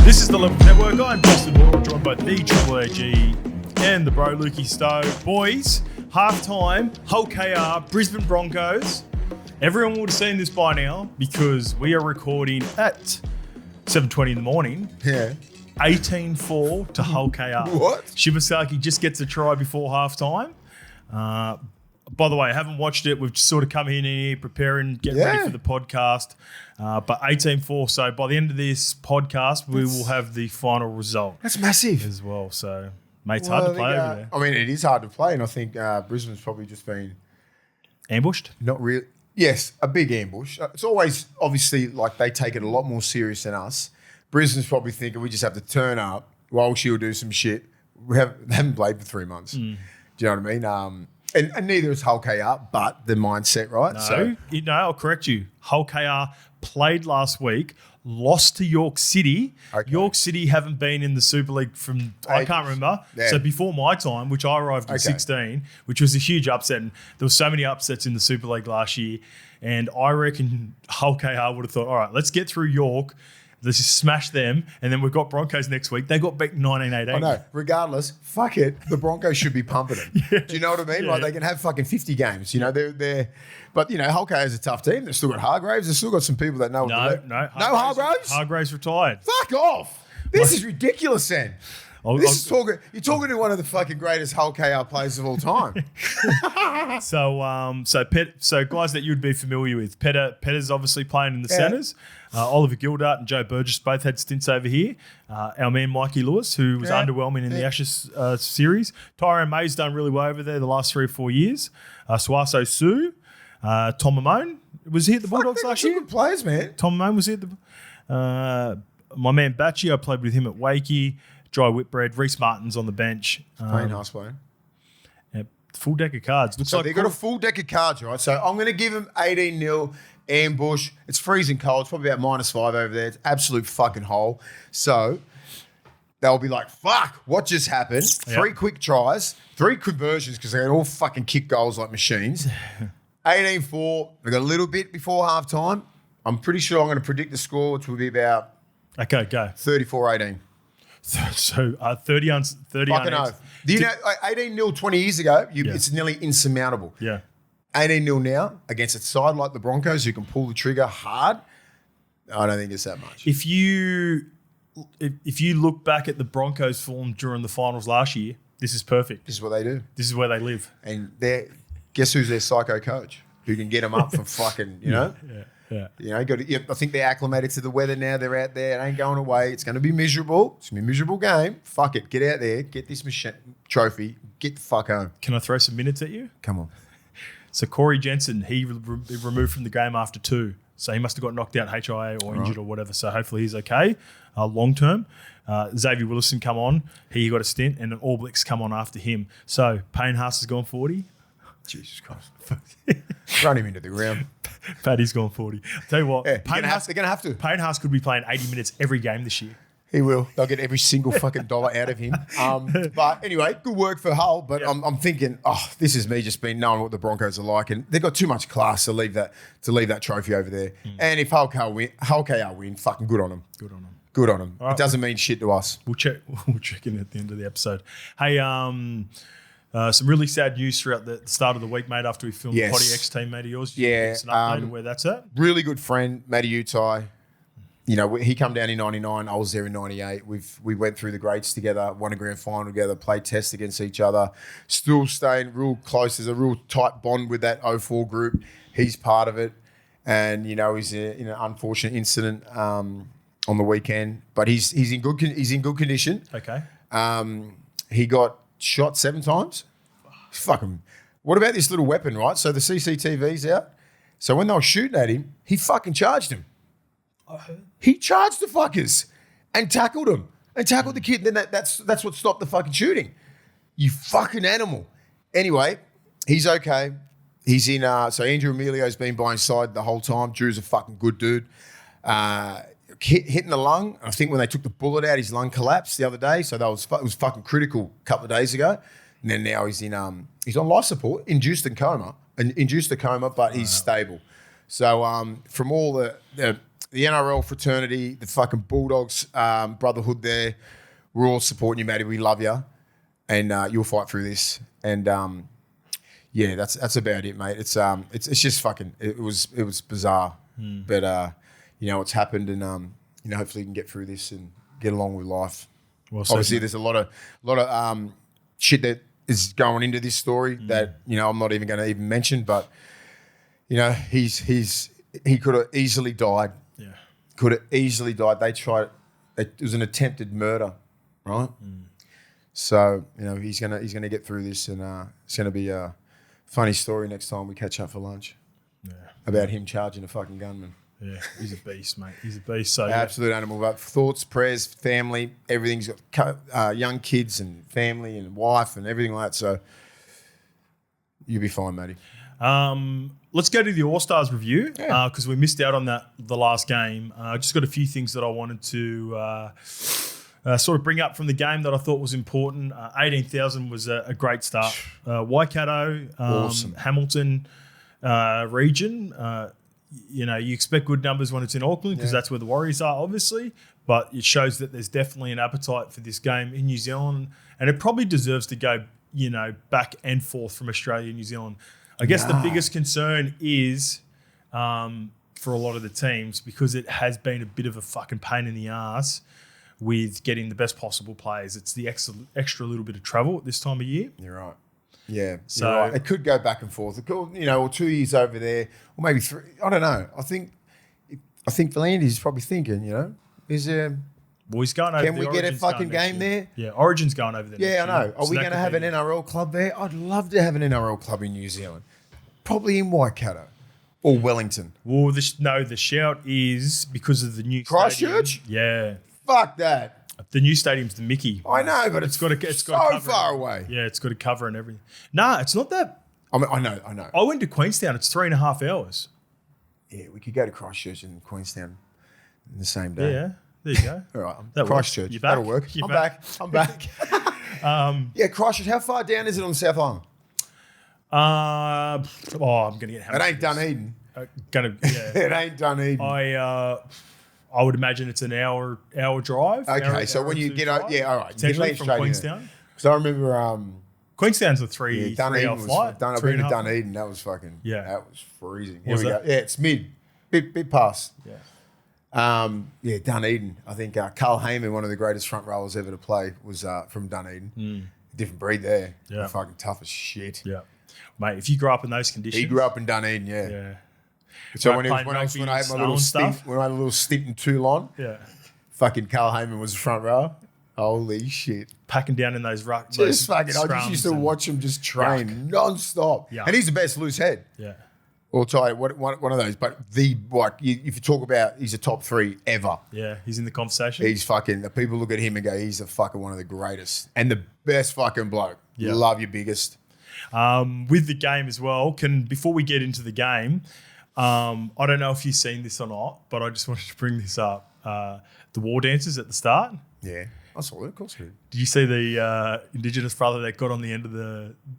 This is the Levels Network. I'm Justin Horo, joined by the Triple AG and the bro Lukey Stowe. Boys, halftime, Hull KR, Brisbane Broncos. Everyone would have seen this by now because we are recording at 7:20 in the morning. Yeah. 18-4 to Hull KR. What? Shibasaki just gets a try before halftime. By the way, I haven't watched it. We've just sort of come in here, preparing, getting ready for the podcast. But 18-4. So by the end of this podcast, we will have the final result. That's massive as well. So, mate, it's hard to play over there. I mean, it is hard to play, and I think Brisbane's probably just been ambushed. Not really. Yes, a big ambush. It's always obviously like they take it a lot more serious than us. Brisbane's probably thinking we just have to turn up while she'll do some shit. They haven't played for 3 months. Do you know what I mean? And neither is Hull KR, but the mindset, right? No, I'll correct you. Hull KR played last week, lost to York City. Okay. York City haven't been in the Super League from, I can't remember. Yeah. So before my time, which I arrived at 16, which was a huge upset. And there were so many upsets in the Super League last year. And I reckon Hull KR would have thought, all right, let's get through York. Let's just smash them, and then we've got Broncos next week. They got beat 19-18. I know. Regardless, fuck it. The Broncos should be pumping them. Yeah. Do you know what I mean? Yeah. Like they can have fucking 50 games. You know, they're. But you know, Hull KR is a tough team. They've still got Hargraves. They've still got some people that know. No Hargraves. Hargraves retired. Fuck off. This is ridiculous, then. You're talking to one of the fucking greatest Hull KR players of all time. So guys that you'd be familiar with, Petter's obviously playing in the centres. Oliver Gildart and Joe Burgess both had stints over here. Our man Mikey Lewis, who was underwhelming in the Ashes series. Tyrone May's done really well over there the last 3 or 4 years. Suaso Su, Tom Mamone was he at the Bulldogs last year. Good players, man. Tom Mamone was he at the. My man Batchy, I played with him at Wakey. Dry Whitbread, Reece Martin's on the bench. Payne Haas playing. Full deck of cards. Looks like they've got a full deck of cards, right? So I'm going to give them 18-0 ambush. It's freezing cold. It's probably about -5 over there. It's absolute fucking hole. So they'll be like, fuck, what just happened? 3 quick tries, 3 conversions because they all fucking kick goals like machines. 18-4. We've got a little bit before halftime. I'm pretty sure I'm going to predict the score, which will be about 34-18. So 30 on 30 fucking oath. Do you know 18-0 20 years ago? It's nearly insurmountable. Yeah. 18-0 now against a side like the Broncos who can pull the trigger hard. I don't think it's that much. If you look back at the Broncos' form during the finals last year, this is perfect. This is what they do. This is where they live. And guess who's their psycho coach who can get them up for fucking, you know? Yeah. You know, I think they're acclimated to the weather now. They're out there. It ain't going away. It's going to be miserable. It's going to be a miserable game. Fuck it. Get out there. Get this trophy. Get the fuck home. Can I throw some minutes at you? Come on. So Corey Jensen, he removed from the game after 2. So he must have got knocked out HIA or injured or whatever. So hopefully he's okay long term. Xavier Willison come on. He got a stint and an All Blacks come on after him. So Payne Haas has gone 40. Jesus Christ. Run him into the ground. Paddy's gone 40. I'll tell you what. Yeah, they're going to have to. Payne Haas could be playing 80 minutes every game this year. He will. They'll get every single fucking dollar out of him. But anyway, good work for Hull. But I'm thinking, this is me just being knowing what the Broncos are like. And they've got too much class to leave that trophy over there. And if Hull KR win, fucking good on them. Good on them. Right. It doesn't mean shit to us. We'll check in at the end of the episode. Hey, some really sad news throughout the start of the week, mate, after we filmed the Potty X team, mate, of yours. It's an update of where that's at. Really good friend, Matty UTAI. You know, he come down in 99. I was there in 98. We went through the grades together, won a grand final together, played tests against each other. Still staying real close. There's a real tight bond with that 04 group. He's part of it. And, you know, he's in an unfortunate incident on the weekend. But he's in good condition. Okay. He got shot 7 times. Fucking. What about this little weapon, right? So the CCTV's out. So when they were shooting at him, he fucking charged him. He charged the fuckers and tackled him and tackled the kid. And then that's what stopped the fucking shooting. You fucking animal. Anyway, he's okay. He's in. So Andrew Emilio's been by his side the whole time. Drew's a fucking good dude. Hitting the lung. I think when they took the bullet out, his lung collapsed the other day. So it was fucking critical a couple of days ago. And then now he's on life support, induced a coma, but he's stable. So from all the NRL fraternity, the fucking Bulldogs brotherhood there, we're all supporting you, Matty. We love you, and you'll fight through this. And yeah, that's about it, mate. It's just fucking. It was bizarre, but you know, it's happened, and you know, hopefully you can get through this and get along with life. Well, obviously, there's a lot of shit that is going into this story that, you know, I'm not even going to even mention, but you know, he could have easily died. Yeah, could have easily died. They tried. It was an attempted murder, right? So you know, he's gonna get through this, and it's gonna be a funny story next time we catch up for lunch. Yeah, about him charging a fucking gunman. Yeah, he's a beast, mate. He's a beast. So absolute animal. But thoughts, prayers, family, everything's got young kids and family and wife and everything like that. So you'll be fine, matey. Let's go to the All-Stars review because we missed out on the last game. I just got a few things that I wanted to sort of bring up from the game that I thought was important. 18,000 was a great start. Waikato, awesome. Hamilton region. You know, you expect good numbers when it's in Auckland because that's where the Warriors are, obviously. But it shows that there's definitely an appetite for this game in New Zealand, and it probably deserves to go, you know, back and forth from Australia and New Zealand. I guess the biggest concern is for a lot of the teams, because it has been a bit of a fucking pain in the ass with getting the best possible players. It's the extra little bit of travel at this time of year. You're right. Yeah, so you're right. It could go back and forth. It could, you know, or 2 years over there, or maybe 3. I don't know. I think V'landys is probably thinking, you know, is there? Well, he's going over. Can we get a fucking game there? Yeah, Origin's going over there. Yeah, I know. Are we going to have an NRL club there? I'd love to have an NRL club in New Zealand, probably in Waikato or Wellington. Well, the shout is because of the new Christchurch. Yeah, fuck that. The new stadium's the Mickey. I know, but it's got so far away. Yeah, it's got a cover and everything. Nah, it's not that. I know. I went to Queenstown. It's 3.5 hours. Yeah, we could go to Christchurch and Queenstown in the same day. Yeah, there you go. All right, Christchurch. You're back? That'll work. I'm back. Yeah, Christchurch. How far down is it on the South Island? I'm gonna get. It ain't Dunedin. It ain't Dunedin. I would imagine it's an hour drive. Okay, so when you get out, all right, potentially from Queenstown. So I remember Queenstown's a 3 hour flight. I've been to Dunedin. That was fucking that was freezing. Here we go. Yeah, it's bit past. Yeah, Dunedin. I think Carl Heyman, one of the greatest front rowers ever to play, was from Dunedin. Different breed there. Yeah, fucking tough as shit. Yeah, mate. If you grew up in those conditions, he grew up in Dunedin. Yeah. So when I had my little stint in Toulon, fucking Carl Heyman was the front row. Holy shit. Packing down in those rucks. I just used to watch him just train non-stop. Yeah. And he's the best loose head. Yeah. I'll tell you, one of those. But if you talk about, he's a top 3 ever. Yeah, he's in the conversation. He's fucking, the people look at him and go, he's a fucking one of the greatest. And the best fucking bloke. Yeah. Love your biggest. With the game as well, before we get into the game, I don't know if you've seen this or not, but I just wanted to bring this up. The war dances at the start. Yeah, I saw it. Of course I did. Did you see the Indigenous brother that got on the end of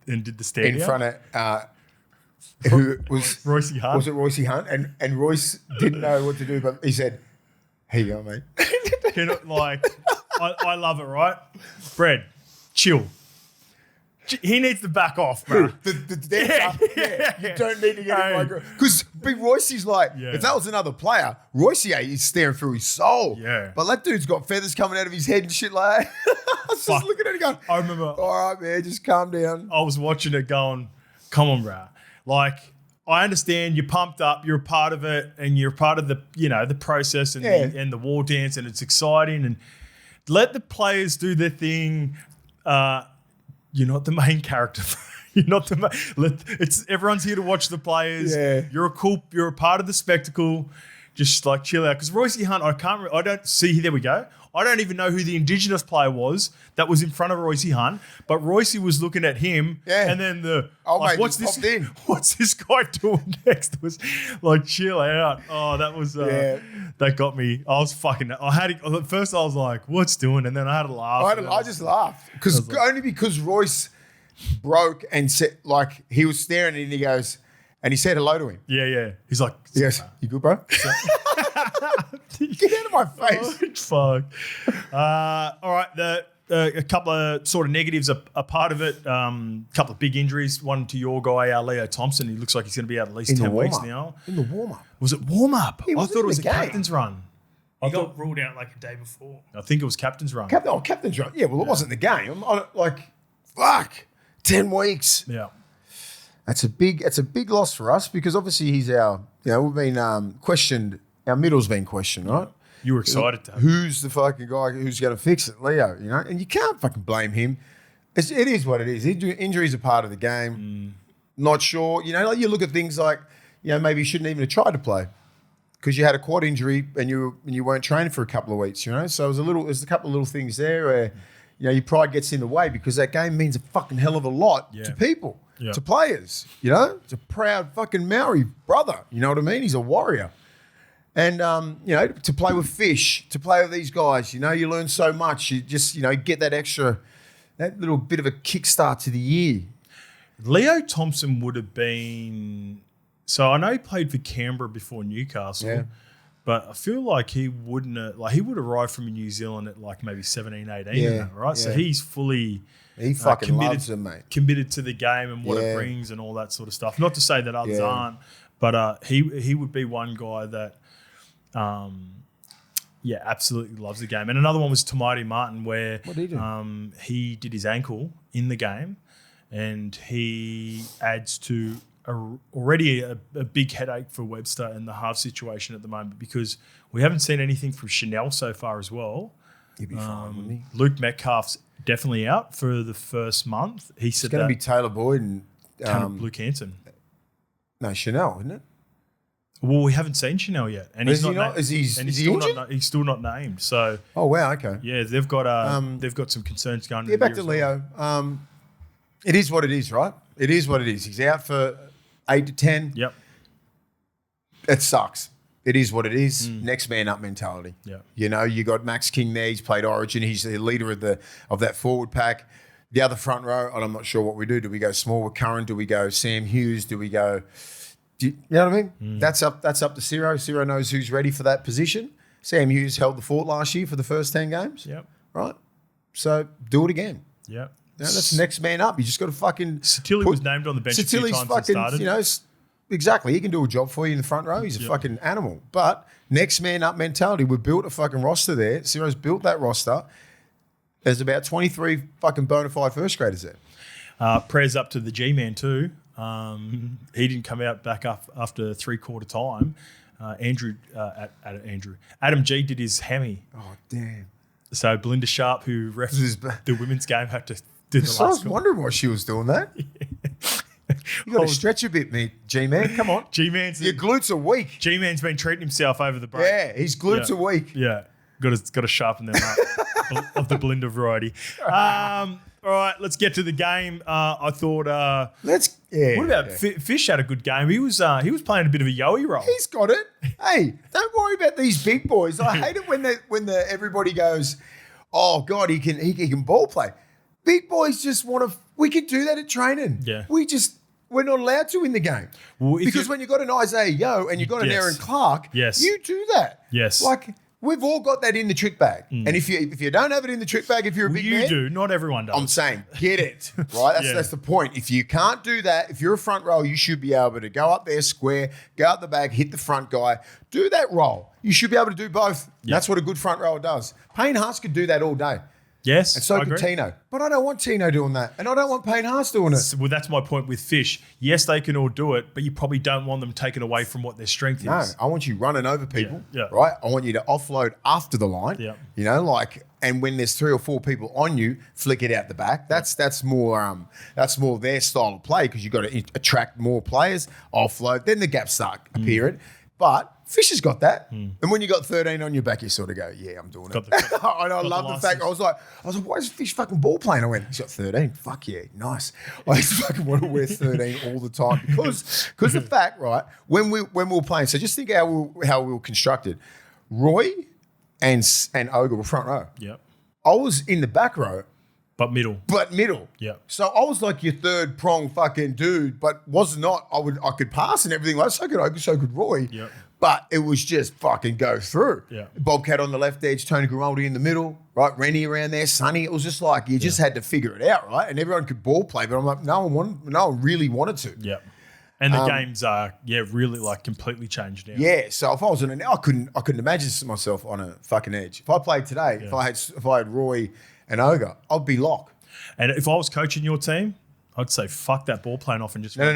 and did the stand in front of who was Royce Hunt? Was it Royce Hunt? And Royce didn't know what to do, but he said, "Here you go, mate." I love it, right? Brad, chill. He needs to back off, bro. You don't need to get him like, because Big Royce's like, if that was another player, Royce is staring through his soul. Yeah. But that dude's got feathers coming out of his head and shit like that. I was just looking at it going, I remember. All right, man, just calm down. I was watching it going, come on, bro. Like, I understand you're pumped up, you're a part of it, and you're part of the, you know, the process and the war dance, and it's exciting, and let the players do their thing. You're not the main character. You're not the main. Everyone's here to watch the players. Yeah. You're a part of the spectacle. Just like chill out. Because Royce Hunt, I don't see. There we go. I don't even know who the Indigenous player was that was in front of Royce Hunt, but Royce was looking at him, and then what's this guy doing next? Was like, chill out. Oh, that was that got me. At first I was like, what's doing? And then I had a laugh. I just laughed only because Royce broke and said, like, he was staring and he goes, And he said hello to him. Yeah. He's like, He goes, "You good, bro?" Get out of my face. Fuck. All right. A couple of sort of negatives are part of it. Couple of big injuries. One to your guy, Leo Thompson. He looks like he's going to be out at least 10 weeks now. In the warm-up. Was it warm-up? I wasn't thought it was in a the game. captain's run. He got ruled out like a day before. I think it was captain's run. Captain's run. Yeah, well, it wasn't the game. Fuck. 10 weeks. Yeah. That's a big loss for us because obviously he's we've been questioned. Our middle's been questioned, right? You were excited to have Who's the fucking guy who's going to fix it? Leo, and you can't fucking blame him. It is what it is. Injuries are part of the game. Not sure. Like you look at things like, maybe you shouldn't even have tried to play because you had a quad injury and you weren't training for a couple of weeks, So there's a couple of little things there where, your pride gets in the way because that game means a fucking hell of a lot to people, to players, It's a proud fucking Maori brother, you know what I mean? He's a warrior. And, to play with Fish, to play with these guys, you learn so much. You just, get that little bit of a kickstart to the year. Leo Thompson would have been... So I know he played for Canberra before Newcastle, but I feel like he wouldn't have... Like, he would arrive from New Zealand at like maybe 17, 18, right? Yeah. So he's fully... He fucking loves him, mate. Committed to the game and what it brings and all that sort of stuff. Not to say that others aren't, but he would be one guy that... absolutely loves the game. And another one was Tamati Martin, where what did he do? He did his ankle in the game, and he adds to already a big headache for Webster in the half situation at the moment because we haven't seen anything from Chanel so far as well. He'd be fine, wouldn't he? Luke Metcalf's definitely out for the first month. He said it's going to be Taylor Boyd and Luke Hanson. No, Chanel, isn't it? Well, we haven't seen Chanel yet, and he's he's still not named. So, oh wow, okay, yeah, they've got some concerns going. Yeah, back to Leo. It is what it is, right? It is what it is. He's out for 8 to 10. Yep, it sucks. It is what it is. Next man up mentality. Yeah, you got Max King there. He's played Origin. He's the leader of that forward pack. The other front row, and I'm not sure what we do. Do we go small with Curran? Do we go Sam Hughes? Do we go? You know what I mean? That's up to Ciro. Ciro knows who's ready for that position. Sam Hughes held the fort last year for the first 10 games. Yep. Right? So do it again. Yep. That's the next man up. You just got to fucking... Satilli was named on the bench a few times and started. Exactly. He can do a job for you in the front row. He's a fucking animal. But next man up mentality. We've built a fucking roster there. Ciro's built that roster. There's about 23 fucking bona fide first graders there. Prayers up to the G-Man too. He didn't come out back up after 3/4 time. Adam G did his hammy. Oh, damn. So Belinda Sharp, who refed the women's game, had to do the last I was wondering why she was doing that. You got to stretch a bit, G-Man. Come on. G-Man's... Your glutes are weak. G-Man's been treating himself over the break. Yeah, his glutes are weak. Yeah. Got to sharpen them up of the Belinda variety. All right, let's get to the game. I thought. What about Fish? Had a good game. He was playing a bit of a yoey role. He's got it. Hey, don't worry about these big boys. I hate it when everybody goes, "Oh God, he can ball play." Big boys just want to. We can do that at training. Yeah. We're not allowed to in the game because when you got an Isaiah Yo and you got an Aaron Clark, you do that. Yes, like. We've all got that in the trick bag. And if you don't have it in the trick bag, if you're a big man... You do. Not everyone does. I'm saying, get it, right? That's the point. If you can't do that, if you're a front row, you should be able to go up there, square, go out the bag, hit the front guy, do that role. You should be able to do both. That's what a good front rower does. Payne Haas could do that all day. Yes, and so could Tino. But I don't want Tino doing that. And I don't want Payne Haas doing it. Well, that's my point with Fish. Yes, they can all do it, but you probably don't want them taken away from what their strength is. No, I want you running over people, right? I want you to offload after the line, and when there's 3 or 4 people on you, flick it out the back. That's more their style of play because you've got to attract more players, offload, then the gaps start appearing. But Fish has got that. And when you got 13 on your back, you sort of go, yeah, I'm doing it. And I love the fact, I was like, why is Fish fucking ball playing? I went, he's got 13. Fuck yeah, nice. I just fucking want to wear 13 all the time because the fact, right, when we were playing, so just think how we were constructed. Roy and Ogre were front row. Yep. I was in the back row But middle. Yeah. So I was like your third prong fucking dude, but was not. I could pass and everything like so could Roy. Yeah. But it was just fucking go through. Yeah. Bobcat on the left edge, Tony Garoldi in the middle, right? Rennie around there, Sonny. It was just like you just had to figure it out, right? And everyone could ball play, but I'm like, no one really wanted to. Yeah. And the games are really like completely changed now. Yeah, so if I was I couldn't imagine myself on a fucking edge. If I played today, if I had Roy and Ogre, I'd be lock. And if I was coaching your team, I'd say fuck that ball playing off and just no.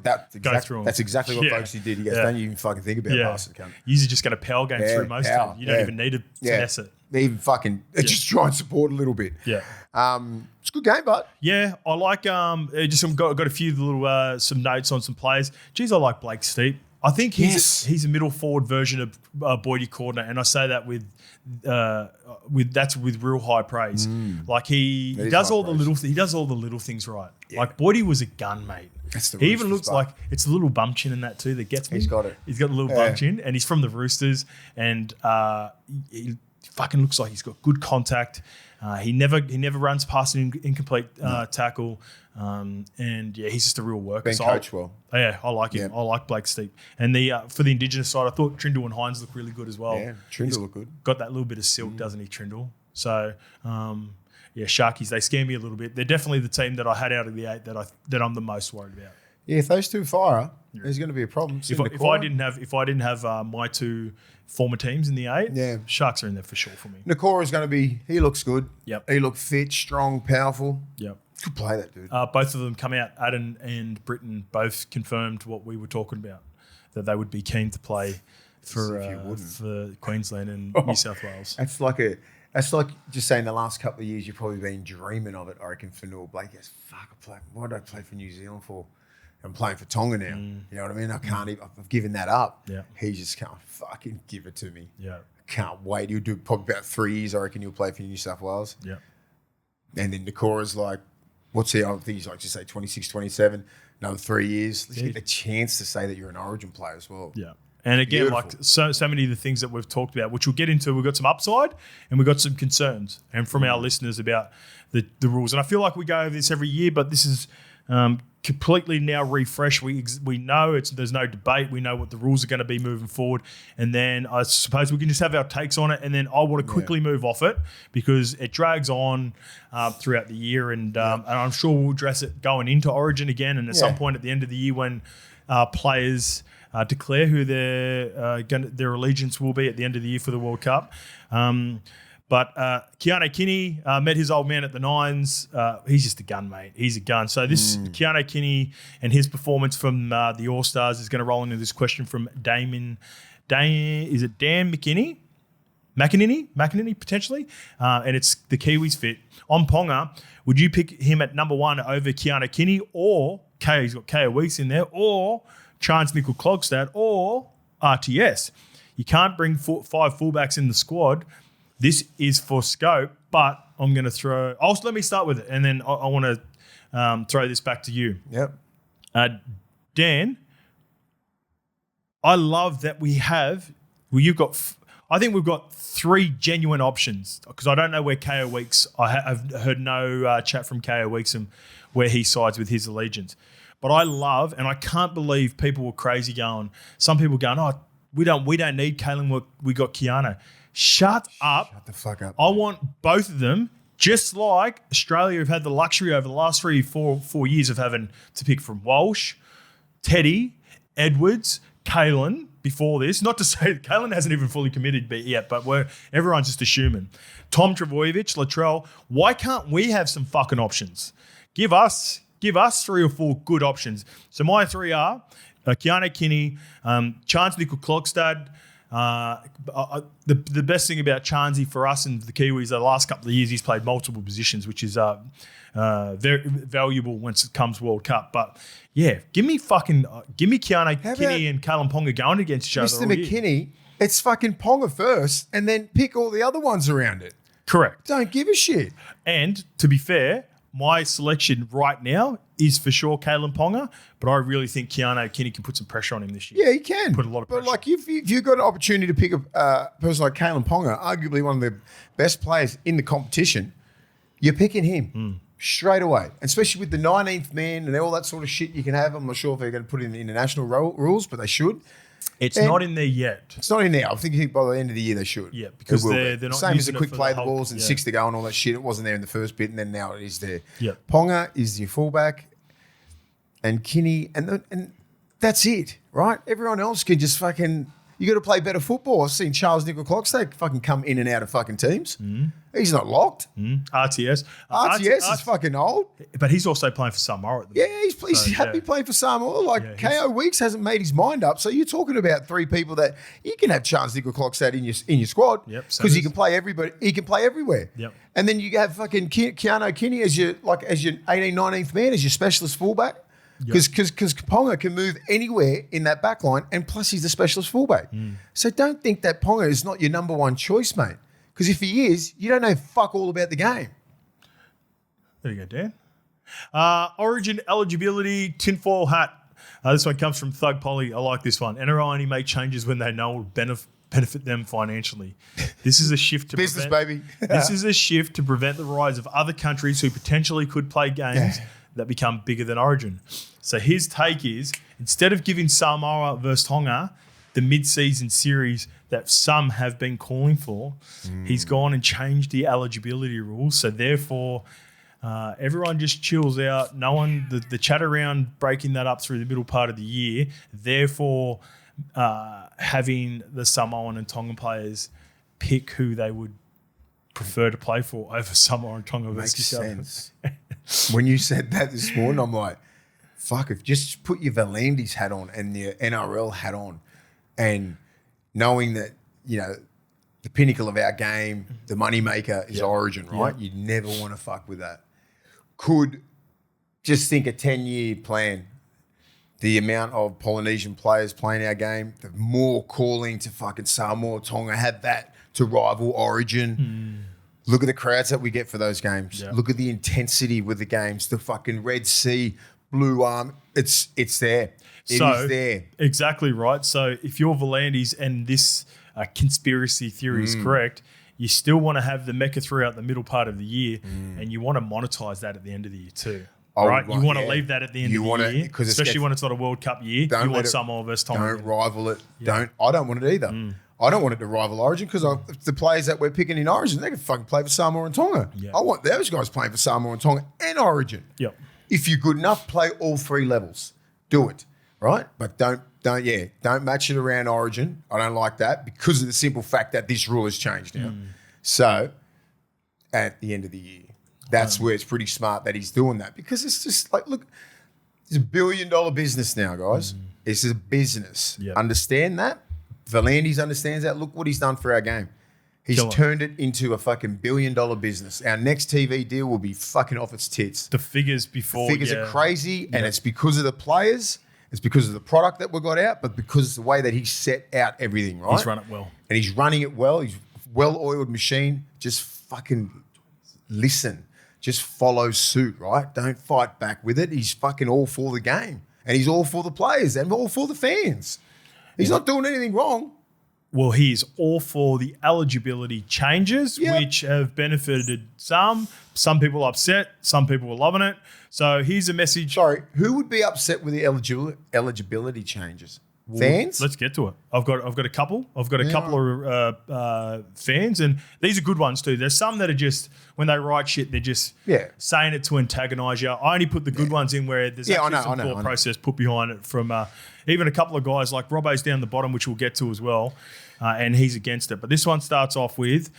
That's exactly what Folksy did. He goes, don't you even fucking think about passing, cunt. You're just going to power game through most of them. You don't even need to finesse it. Even fucking just try and support a little bit. Yeah. It's a good game, but yeah, I like just got a few little some notes on some players. Geez, I like Blake Steep. I think he's a middle forward version of Boydie Cordner, and I say that with real high praise. Like he does all the little things right. Yeah. Like Boydie was a gun, mate. He even looks like it's a little bum chin in that too that gets me. He's got it. He's got a little bum chin, and he's from the Roosters, and he fucking looks like he's got good contact. He never runs past an incomplete tackle, and he's just a real worker. Been coached well. Yeah, I like him. I like Blake Steep. And for the Indigenous side, I thought Trindle and Hines look really good as well. Yeah, Trindle look good. Got that little bit of silk, doesn't he, Trindle? So, Sharkies, they scare me a little bit. They're definitely the team that I had out of the 8 that I'm the most worried about. Yeah, if those two fire, there's going to be a problem. If I didn't have my two former teams in the 8, Sharks are in there for sure for me. Nakora's going to be. He looks good. Yep. He looked fit, strong, powerful. Yep. Good play, that dude. Both of them come out. Adam and Britton both confirmed what we were talking about, that they would be keen to play for Queensland and New South Wales. That's like just saying the last couple of years you've probably been dreaming of it. I reckon for Noah Blake, what did I play for New Zealand for? I'm playing for Tonga now. You know what I mean? I can't even, I've given that up. Yeah. He just can't fucking give it to me. Yeah. Can't wait. He'll do probably about 3 years, I reckon he'll play for New South Wales. Yeah. And then Nakora's like, what's he? I think he's like, just say 26, 27, another 3 years. You get a chance to say that you're an Origin player as well. Yeah. And again, like so many of the things that we've talked about, which we'll get into, we've got some upside and we've got some concerns and from our listeners about the rules. And I feel like we go over this every year, but this is completely now refreshed. We know there's no debate. We know what the rules are going to be moving forward. And then I suppose we can just have our takes on it. And then I want to quickly move off it because it drags on throughout the year. And I'm sure we'll address it going into Origin again. And at some point at the end of the year when players declare who their allegiance will be at the end of the year for the World Cup. But Keanu Kinney met his old man at the Nines. He's just a gun, mate. He's a gun. So this Keanu Kinney and his performance from the All-Stars is going to roll into this question from Dan McKinney? McInerney, potentially. And it's the Kiwis fit. On Ponga, would you pick him at number 1 over Keanu Kinney or he's got K.O. Weeks in there, or Chance Nickel Clogstad or RTS? You can't bring 5 fullbacks in the squad. This is for scope, but I'm going to throw... let me start with it, and then I want to throw this back to you. Yep. Dan, I love that we have... I think we've got 3 genuine options because I don't know where KO Weeks... I've heard no chat from KO Weeks and where he sides with his allegiance. But I love, and I can't believe people were crazy going... Some people going, we don't need Kalen, we got Keanu. Shut up. Shut the fuck up. I want both of them, just like Australia have had the luxury over the last 4 years of having to pick from Walsh, Teddy, Edwards, Kalen before this. Not to say that Kalen hasn't even fully committed yet, but everyone's just assuming. Tom Trbojevic, Latrell. Why can't we have some fucking options? Give us 3 or 4 good options. So my 3 are Keanu Kinney, Chance Nickel Clogstad. The best thing about Chansey for us and the Kiwis the last couple of years, he's played multiple positions, which is very valuable once it comes World Cup. But yeah, give me Keanu Kinney and Kalen Ponga going against each other. Mr. McKinney, it's fucking Ponga first, and then pick all the other ones around it. Correct. Don't give a shit. And to be fair, my selection right now is for sure Kalen Ponga, but I really think Keanu Kinney can put some pressure on him this year. Yeah, he can. Put a lot of pressure. But like if you've got an opportunity to pick a person like Kalen Ponga, arguably one of the best players in the competition, you're picking him straight away, and especially with the 19th man and all that sort of shit you can have. I'm not sure if they're going to put it in the international rules, but they should. It's not in there yet. It's not in there. I think by the end of the year they should. Yeah, because they're not same as using the quick it for play the the whole- balls and yeah. 6 to go and all that shit. It wasn't there in the first bit, and then now it is there. Yeah. Ponga is your fullback, and Kinney, and that's it, right? Everyone else can just fucking. You got to play better football. I've seen Charles Nicoll-Klokstad fucking come in and out of fucking teams. He's not locked. RTS. RTS is fucking old. But he's also playing for Samoa at the Yeah, moment. he's happy playing for Samoa. Like Yeah, KO Weeks hasn't made his mind up. So you're talking about 3 people that you can have Charles Nicoll-Klokstad in your squad Yep, because he can play everybody. He can play everywhere. Yep. And then you have fucking Keanu Kinney as your 18th, 19th man as your specialist fullback. Because Ponga can move anywhere in that back line, and plus he's the specialist fullback. So don't think that Ponga is not your number one choice, mate. Because if he is, you don't know fuck all about the game. There you go, Dan. Origin eligibility, tinfoil hat. This one comes from Thug Polly. I like this one. NRL only make changes when they know it will benefit them financially. This is a shift to Business, prevent, baby. This is a shift to prevent the rise of other countries who potentially could play games that become bigger than Origin. So his take is, instead of giving Samoa versus Tonga the mid-season series that some have been calling for, he's gone and changed the eligibility rules. So therefore, everyone just chills out. No one, the chat around breaking that up through the middle part of the year, therefore having the Samoan and Tongan players pick who they would prefer to play for over Samoa and Tonga versus Makes each other. sense. When you said that this morning, I'm like, fuck, if just put your Valandis hat on and your NRL hat on, and knowing that, you know, the pinnacle of our game, the moneymaker is Origin, right? You never want to fuck with that. Could just think a 10-year plan. The amount of Polynesian players playing our game, the more calling to fucking Samoa, Tonga, have that to rival Origin. Look at the crowds that we get for those games. Yeah. Look at the intensity with the games. The fucking Red Sea, Blue Arm. It's there. It is there. Exactly right. So if you're Volandis and this conspiracy theory is correct, you still want to have the Mecca throughout the middle part of the year, and you want to monetize that at the end of the year too. Right? You want to leave that at the end of the year, especially when it's not a World Cup year. You want Samoa versus Tonga. Don't rival it. I don't want it either. I don't want it to rival Origin because the players that we're picking in Origin, they can fucking play for Samoa and Tonga. Yeah. I want those guys playing for Samoa and Tonga and Origin. Yep. If you're good enough, play all 3 levels. Do it, right? But don't match it around Origin. I don't like that because of the simple fact that this rule has changed now. So at the end of the year, that's where it's pretty smart that he's doing that, because it's just like, look, it's $1 billion business now, guys. It's a business. Yep. Understand that? Valandis understands that. Look what he's done for our game. He's turned it into a fucking $1 billion business. Our next TV deal will be fucking off its tits. The figures before. The figures are crazy, and it's because of the players. It's because of the product that we got out, but because it's the way that he set out everything, right? He's run it well. And he's running it well. He's a well-oiled machine. Just fucking listen. Just follow suit, right? Don't fight back with it. He's fucking all for the game. And he's all for the players and all for the fans. He's not doing anything wrong. Well, he is all for the eligibility changes, which have benefited some. Some people upset. Some people are loving it. So here's a message. Sorry, who would be upset with the eligibility changes? Fans? Let's get to it. I've got a couple. I've got a couple of fans, and these are good ones too. There's some that are just, when they write shit, they're just saying it to antagonise you. I only put the good ones in where there's actually some thought process put behind it from even a couple of guys like Robbo's down the bottom, which we'll get to as well, and he's against it. But this one starts off with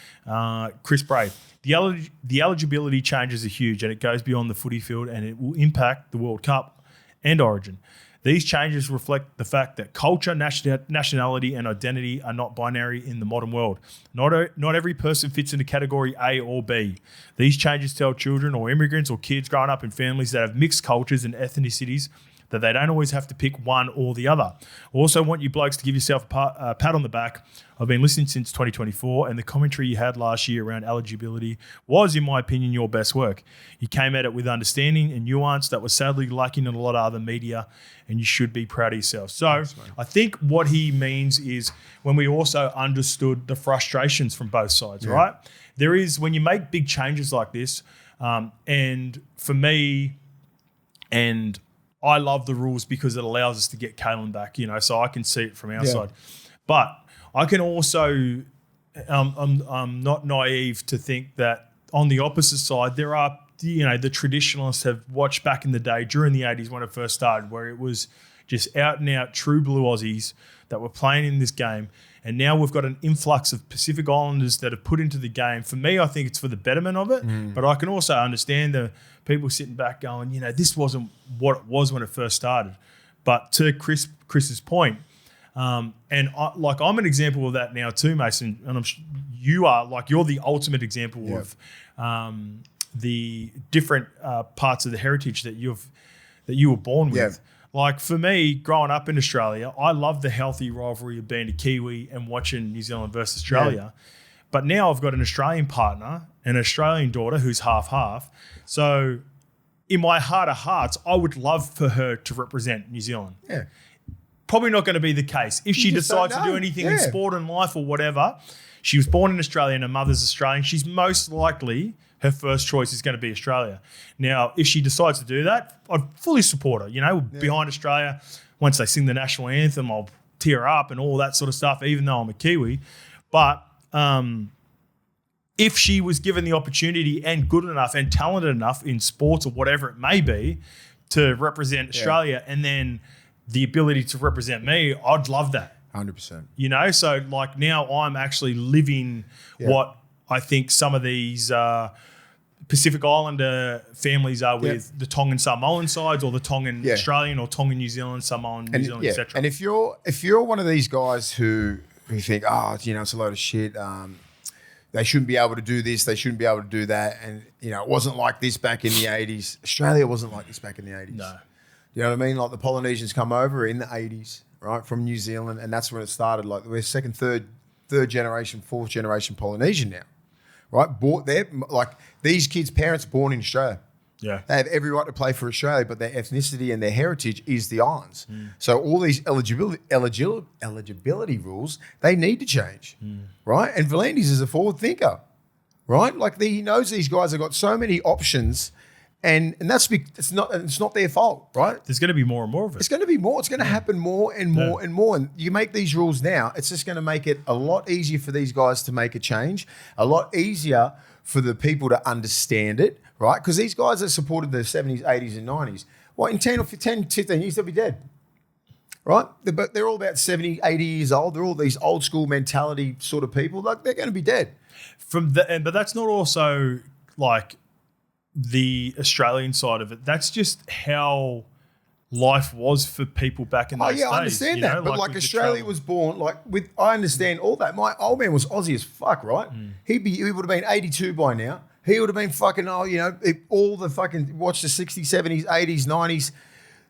Chris Bray. The eligibility changes are huge, and it goes beyond the footy field, and it will impact the World Cup and Origin. These changes reflect the fact that culture, nationality, and identity are not binary in the modern world. Not every person fits into category A or B. These changes tell children or immigrants or kids growing up in families that have mixed cultures and ethnicities that they don't always have to pick one or the other. I also want you blokes to give yourself a pat on the back. I've been listening since 2024, and the commentary you had last year around eligibility was, in my opinion, your best work. You came at it with understanding and nuance that was sadly lacking in a lot of other media, and you should be proud of yourself. So I think what he means is when we also understood the frustrations from both sides, right? There is, when you make big changes like this, And for me, and I love the rules because it allows us to get Kalen back, so I can see it from our side. But I can also, I'm not naive to think that on the opposite side, there are, the traditionalists have watched back in the day during the 80s when it first started, where it was just out and out true blue Aussies that were playing in this game. And now we've got an influx of Pacific Islanders that have put into the game. For me, I think it's for the betterment of it. But I can also understand the people sitting back going, this wasn't what it was when it first started. But to Chris's point, and I'm an example of that now too, Mason. And you're the ultimate example of the different parts of the heritage that you were born with. Like for me, growing up in Australia, I love the healthy rivalry of being a Kiwi and watching New Zealand versus Australia. But now I've got an Australian partner, an Australian daughter who's half-half. So in my heart of hearts, I would love for her to represent New Zealand. Yeah. Probably not going to be the case. If she decides to do anything in sport and life or whatever, she was born in Australia and her mother's Australian, she's most likely her first choice is going to be Australia. Now, if she decides to do that, I'd fully support her. Behind Australia, once they sing the national anthem, I'll tear up and all that sort of stuff, even though I'm a Kiwi. But if she was given the opportunity and good enough and talented enough in sports or whatever it may be to represent Australia and then the ability to represent me, I'd love that. 100%. So like now I'm actually living what I think some of these Pacific Islander families are with the Tongan Samoan sides or the Tongan Australian or Tongan New Zealand, Samoan New Zealand, etc. And if you're one of these guys who think, it's a load of shit, they shouldn't be able to do this, they shouldn't be able to do that, and it wasn't like this back in the 80s. Australia wasn't like this back in the 80s. No. You know what I mean? Like the Polynesians come over in the 80s, right, from New Zealand, and that's when it started. Like we're second, third generation, fourth generation Polynesian now, right? These kids' parents born in Australia. Yeah. They have every right to play for Australia, but their ethnicity and their heritage is the islands. So all these eligibility rules, they need to change, right? And V'landys is a forward thinker, right? Like he knows these guys have got so many options. And it's not their fault, right? There's going to be more and more of it. It's going to be more. It's going to happen more and more and more. And you make these rules now, it's just going to make it a lot easier for these guys to make a change, a lot easier for the people to understand it, right? Because these guys that supported the 70s, 80s, and 90s, in 10, 15 years, they'll be dead, right? But they're all about 70, 80 years old. They're all these old school mentality sort of people. Like they're going to be dead. But that's not also like the Australian side of it. That's just how life was for people back in those days. I understand that. But like Australia was born, I understand all that. My old man was Aussie as fuck, right? He would have been 82 by now. He would have been fucking, all the fucking, watch the 60s, 70s, 80s, 90s.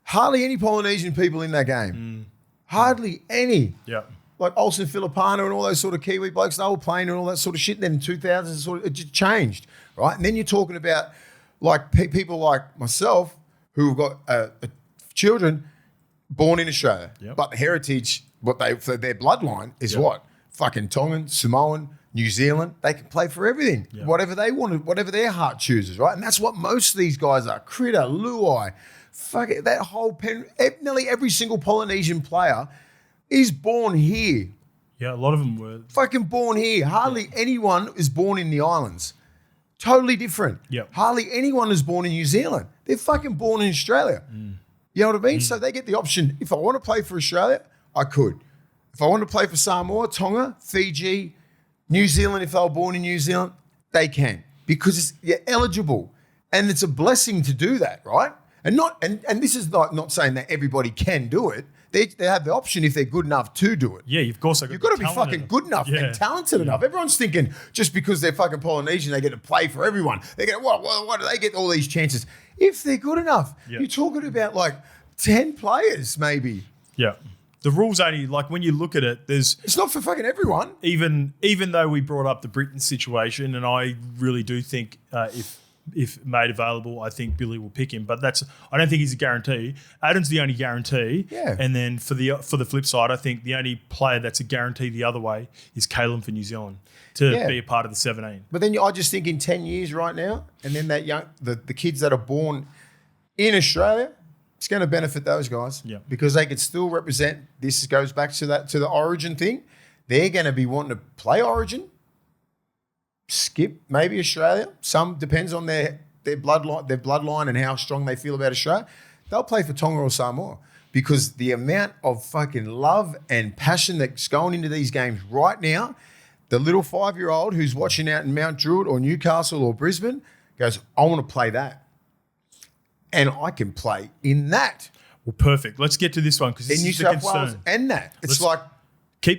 Hardly any Polynesian people in that game. Hardly any. Yeah. Like Olsen Filipano and all those sort of Kiwi blokes, they were playing and all that sort of shit. And then in 2000s, it just changed, right? And then you're talking about like people like myself who have got children born in Australia, but the heritage, for their bloodline is what? Fucking Tongan, Samoan, New Zealand. They can play for everything, whatever they want, whatever their heart chooses, right? And that's what most of these guys are. Critter, Luai, fuck it, that whole nearly every single Polynesian player is born here. Yeah, a lot of them were. Fucking born here. Hardly anyone is born in the islands. Totally different. Yep. Hardly anyone is born in New Zealand. They're fucking born in Australia. You know what I mean? So they get the option. If I want to play for Australia, I could. If I want to play for Samoa, Tonga, Fiji, New Zealand, if they were born in New Zealand, they can. Because you're eligible. And it's a blessing to do that, right? And this is not saying that everybody can do it. They have the option if they're good enough to do it. Yeah, you've got to be fucking good enough and talented enough. Everyone's thinking just because they're fucking Polynesian, they get to play for everyone. They get what do they get all these chances? If they're good enough, you're talking about like 10 players maybe. Yeah. The rules only, like when you look at it, it's not for fucking everyone. Even though we brought up the Britain situation, and I really do think if if made available, I think Billy will pick him. But I don't think he's a guarantee. Adam's the only guarantee. Yeah. And then for the flip side, I think the only player that's a guarantee the other way is Caleb for New Zealand to be a part of the 17. But then I just think in 10 years right now, and then the kids that are born in Australia, it's going to benefit those guys. Yeah. Because they could still represent. This goes back to the Origin thing. They're going to be wanting to play Origin, skip maybe Australia. Some depends on their bloodline and how strong they feel about Australia. They'll play for Tonga or Samoa because the amount of fucking love and passion that's going into these games right now, the little 5-year-old who's watching out in Mount Druitt or Newcastle or Brisbane goes, I want to play that. And I can play in that. Well, perfect. Let's get to this one because this is the concern. Wales and that.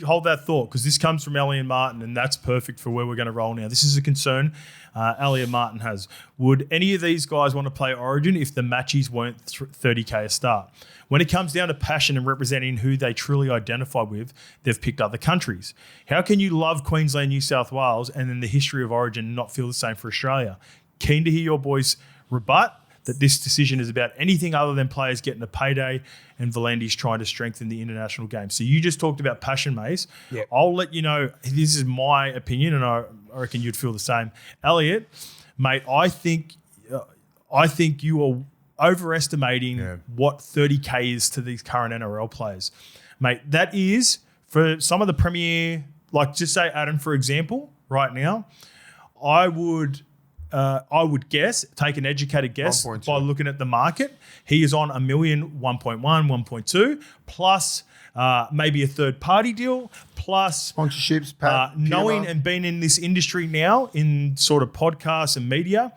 Hold that thought because this comes from Elliot Martin and that's perfect for where we're going to roll now. This is a concern Elliot Martin has. Would any of these guys want to play Origin if the matches weren't 30K a start? When it comes down to passion and representing who they truly identify with, they've picked other countries. How can you love Queensland, New South Wales and then the history of Origin and not feel the same for Australia? Keen to hear your boys rebut that this decision is about anything other than players getting a payday and Volandi's trying to strengthen the international game. So you just talked about passion, Mace. Yep. I'll let you know, this is my opinion and I reckon you'd feel the same. Elliot, mate, I think you are overestimating what 30K is to these current NRL players. Mate, that is, for some of the premier, like just say Adam, for example, right now, I would guess, take an educated guess 1.2. by looking at the market. He is on $1 million, 1.1, 1.2, plus maybe a third-party deal, plus sponsorships, knowing and being in this industry now in sort of podcasts and media,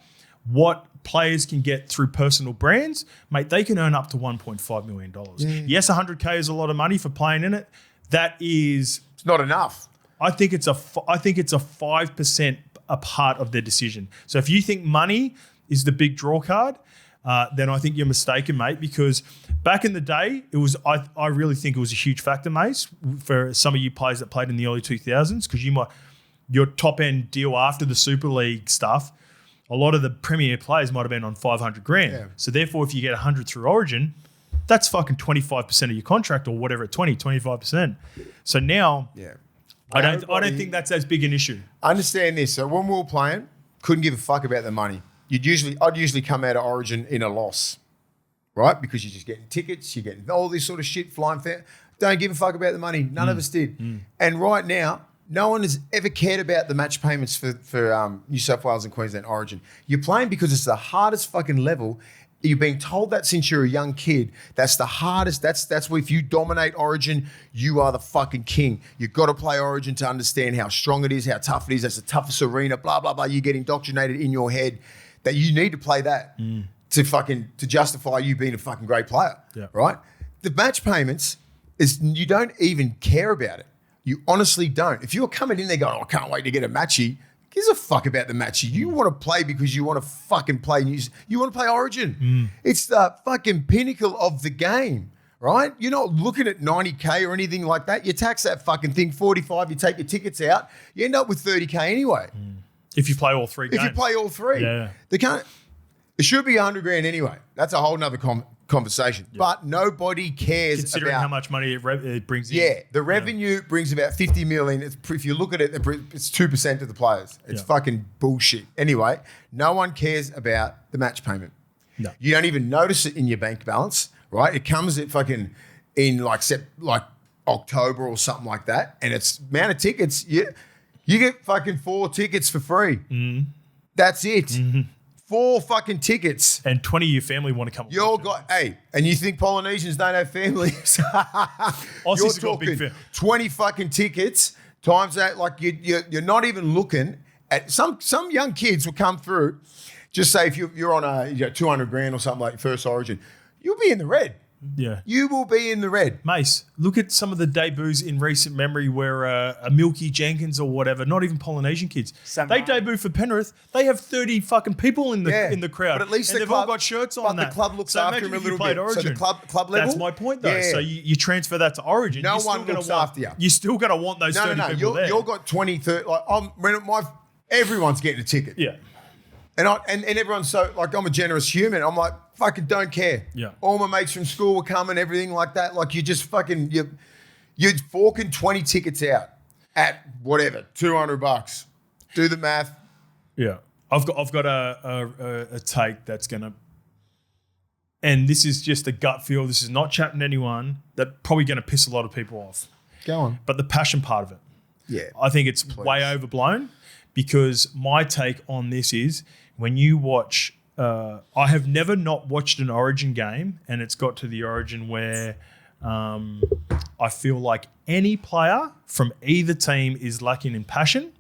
what players can get through personal brands, mate, they can earn up to $1.5 million. Yeah. Yes, 100K is a lot of money for playing in it. It's not enough. I think it's a 5% a part of their decision. So if you think money is the big draw card, then I think you're mistaken, mate, because back in the day, it was I really think it was a huge factor, Mace, for some of you players that played in the early 2000s, because your top-end deal after the Super League stuff, a lot of the premier players might have been on 500 grand. Yeah. So therefore, if you get 100 through Origin, that's fucking 25% of your contract or whatever, 25%. So now... Yeah. I don't think that's as big an issue. Understand this. So when we were playing, couldn't give a fuck about the money. I'd usually come out of Origin in a loss, right? Because you're just getting tickets, you're getting all this sort of shit, flying fair. Don't give a fuck about the money. None of us did. And right now, no one has ever cared about the match payments for New South Wales and Queensland Origin. You're playing because it's the hardest fucking level. You've been told that since you're a young kid. That's the hardest. That's where if you dominate Origin, you are the fucking king. You've got to play Origin to understand how strong it is, how tough it is. That's the toughest arena, blah, blah, blah. You get indoctrinated in your head that you need to play that to justify you being a fucking great player, right? The match payments is you don't even care about it. You honestly don't. If you're coming in there going, I can't wait to get a matchy, gives a fuck about the match. You want to play because you want to fucking play. You want to play Origin. It's the fucking pinnacle of the game, right? You're not looking at 90K or anything like that. You tax that fucking thing, 45, you take your tickets out, you end up with 30K anyway. If you play all three games. If you play all three. Yeah. It should be 100 grand anyway. That's a whole nother conversation. Yeah. But nobody cares considering about how much money it brings in. Yeah, the revenue brings about 50 million. If you look at it, it's 2% of the players. It's fucking bullshit. Anyway, no one cares about the match payment. No. You don't even notice it in your bank balance, right? It comes at fucking in like October or something like that, and it's amount of tickets. You get fucking 4 tickets for free. That's it. 4 fucking tickets. And 20 of your family want to come. And you think Polynesians don't have families? You're talking 20 fucking tickets times that. Like you're not even looking at some young kids will come through. Just say if you're on 200 grand or something like first Origin, you'll be in the red. Yeah. You will be in the red. Mace, look at some of the debuts in recent memory where a Milky Jenkins or whatever, not even Polynesian kids, they debut for Penrith. They have 30 fucking people in the crowd. But at least they've all got shirts on. But the club looks after him a little bit. Origin, so the club level. That's my point though. Yeah. So you transfer that to Origin. No one looks after you. You're still going to want those 30 people there. You've got 20, 30. Everyone's getting a ticket. Yeah. And everyone's so, like, I'm a generous human. I'm like, fucking don't care. Yeah. All my mates from school were coming, everything like that. Like, you just fucking, you're forking 20 tickets out at whatever, $200. Do the math. Yeah. I've got a take that's going to, and this is just a gut feel. This is not chatting to anyone. That probably going to piss a lot of people off. Go on. But the passion part of it. Yeah. I think it's way overblown, because my take on this is when you watch, I have never not watched an Origin game, and it's got to the Origin where I feel like any player from either team is lacking in passion.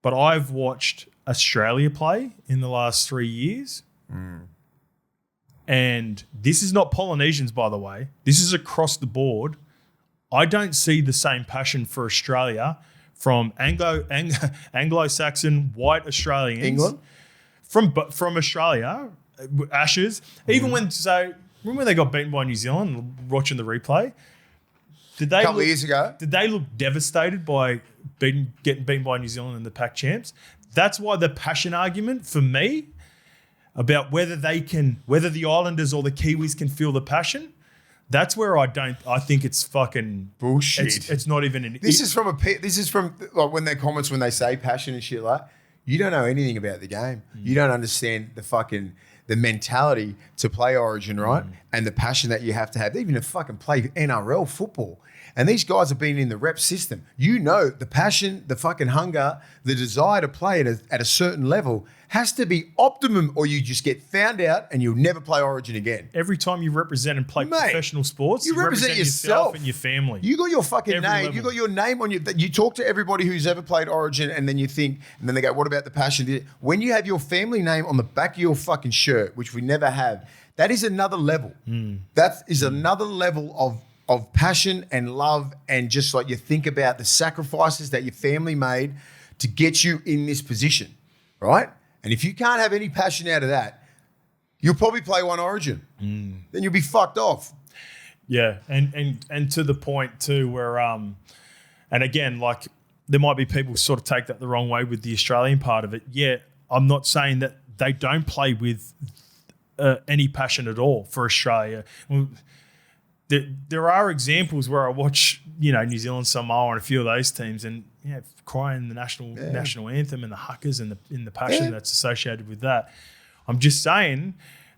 But I've watched Australia play in the last 3 years. And this is not Polynesians, by the way. This is across the board. I don't see the same passion for Australia from Anglo-Saxon white Australians. England? From Australia, Ashes. Even when, remember when they got beaten by New Zealand, watching the replay? A couple of years ago. Did they look devastated by getting beaten by New Zealand in the Pac Champs? That's why the passion argument for me about whether the Islanders or the Kiwis can feel the passion, that's where I think it's fucking bullshit. It's not even This is from like when their comments when they say passion and shit like, you don't know anything about the game. You don't understand the mentality to play Origin, right? And the passion that you have to have, even to fucking play NRL football. And these guys have been in the rep system. You know, the passion, the fucking hunger, the desire to play at a certain level has to be optimum, or you just get found out and you'll never play Origin again. Every time you represent and play professional sports, you represent yourself and your family. You got your fucking Every name. level. You got your name on you talk to everybody who's ever played Origin, and then you think, and then they go, what about the passion? When you have your family name on the back of your fucking shirt, which we never have, that is another level. That is another level of passion and love, and just like you think about the sacrifices that your family made to get you in this position, right? And if you can't have any passion out of that, you'll probably play one Origin. Then you'll be fucked off. Yeah, and to the point too where, and again, like there might be people sort of take that the wrong way with the Australian part of it. Yeah, I'm not saying that they don't play with any passion at all for Australia. There are examples where I watch, New Zealand, Samoa, and a few of those teams, and crying the national anthem and the huckers and the passion that's associated with that. I'm just saying,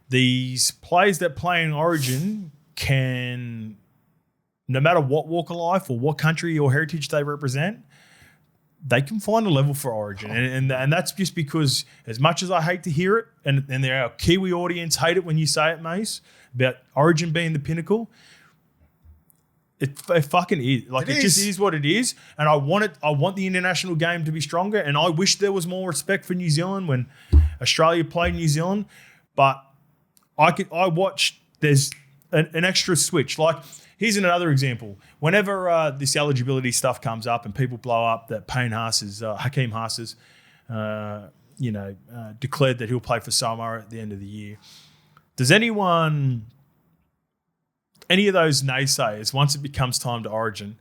these players that play in Origin can, no matter what walk of life or what country or heritage they represent, they can find a level for Origin. And that's just because, as much as I hate to hear it, and our Kiwi audience hate it when you say it, Mace, about Origin being the pinnacle, it fucking is. Like, it just is what it is. And I want the international game to be stronger. And I wish there was more respect for New Zealand when Australia played New Zealand. But I watched, there's an extra switch. Like, here's another example. Whenever this eligibility stuff comes up and people blow up that Hakeem Haas has declared that he'll play for Samoa at the end of the year. Does any of those naysayers, once it becomes time to Origin,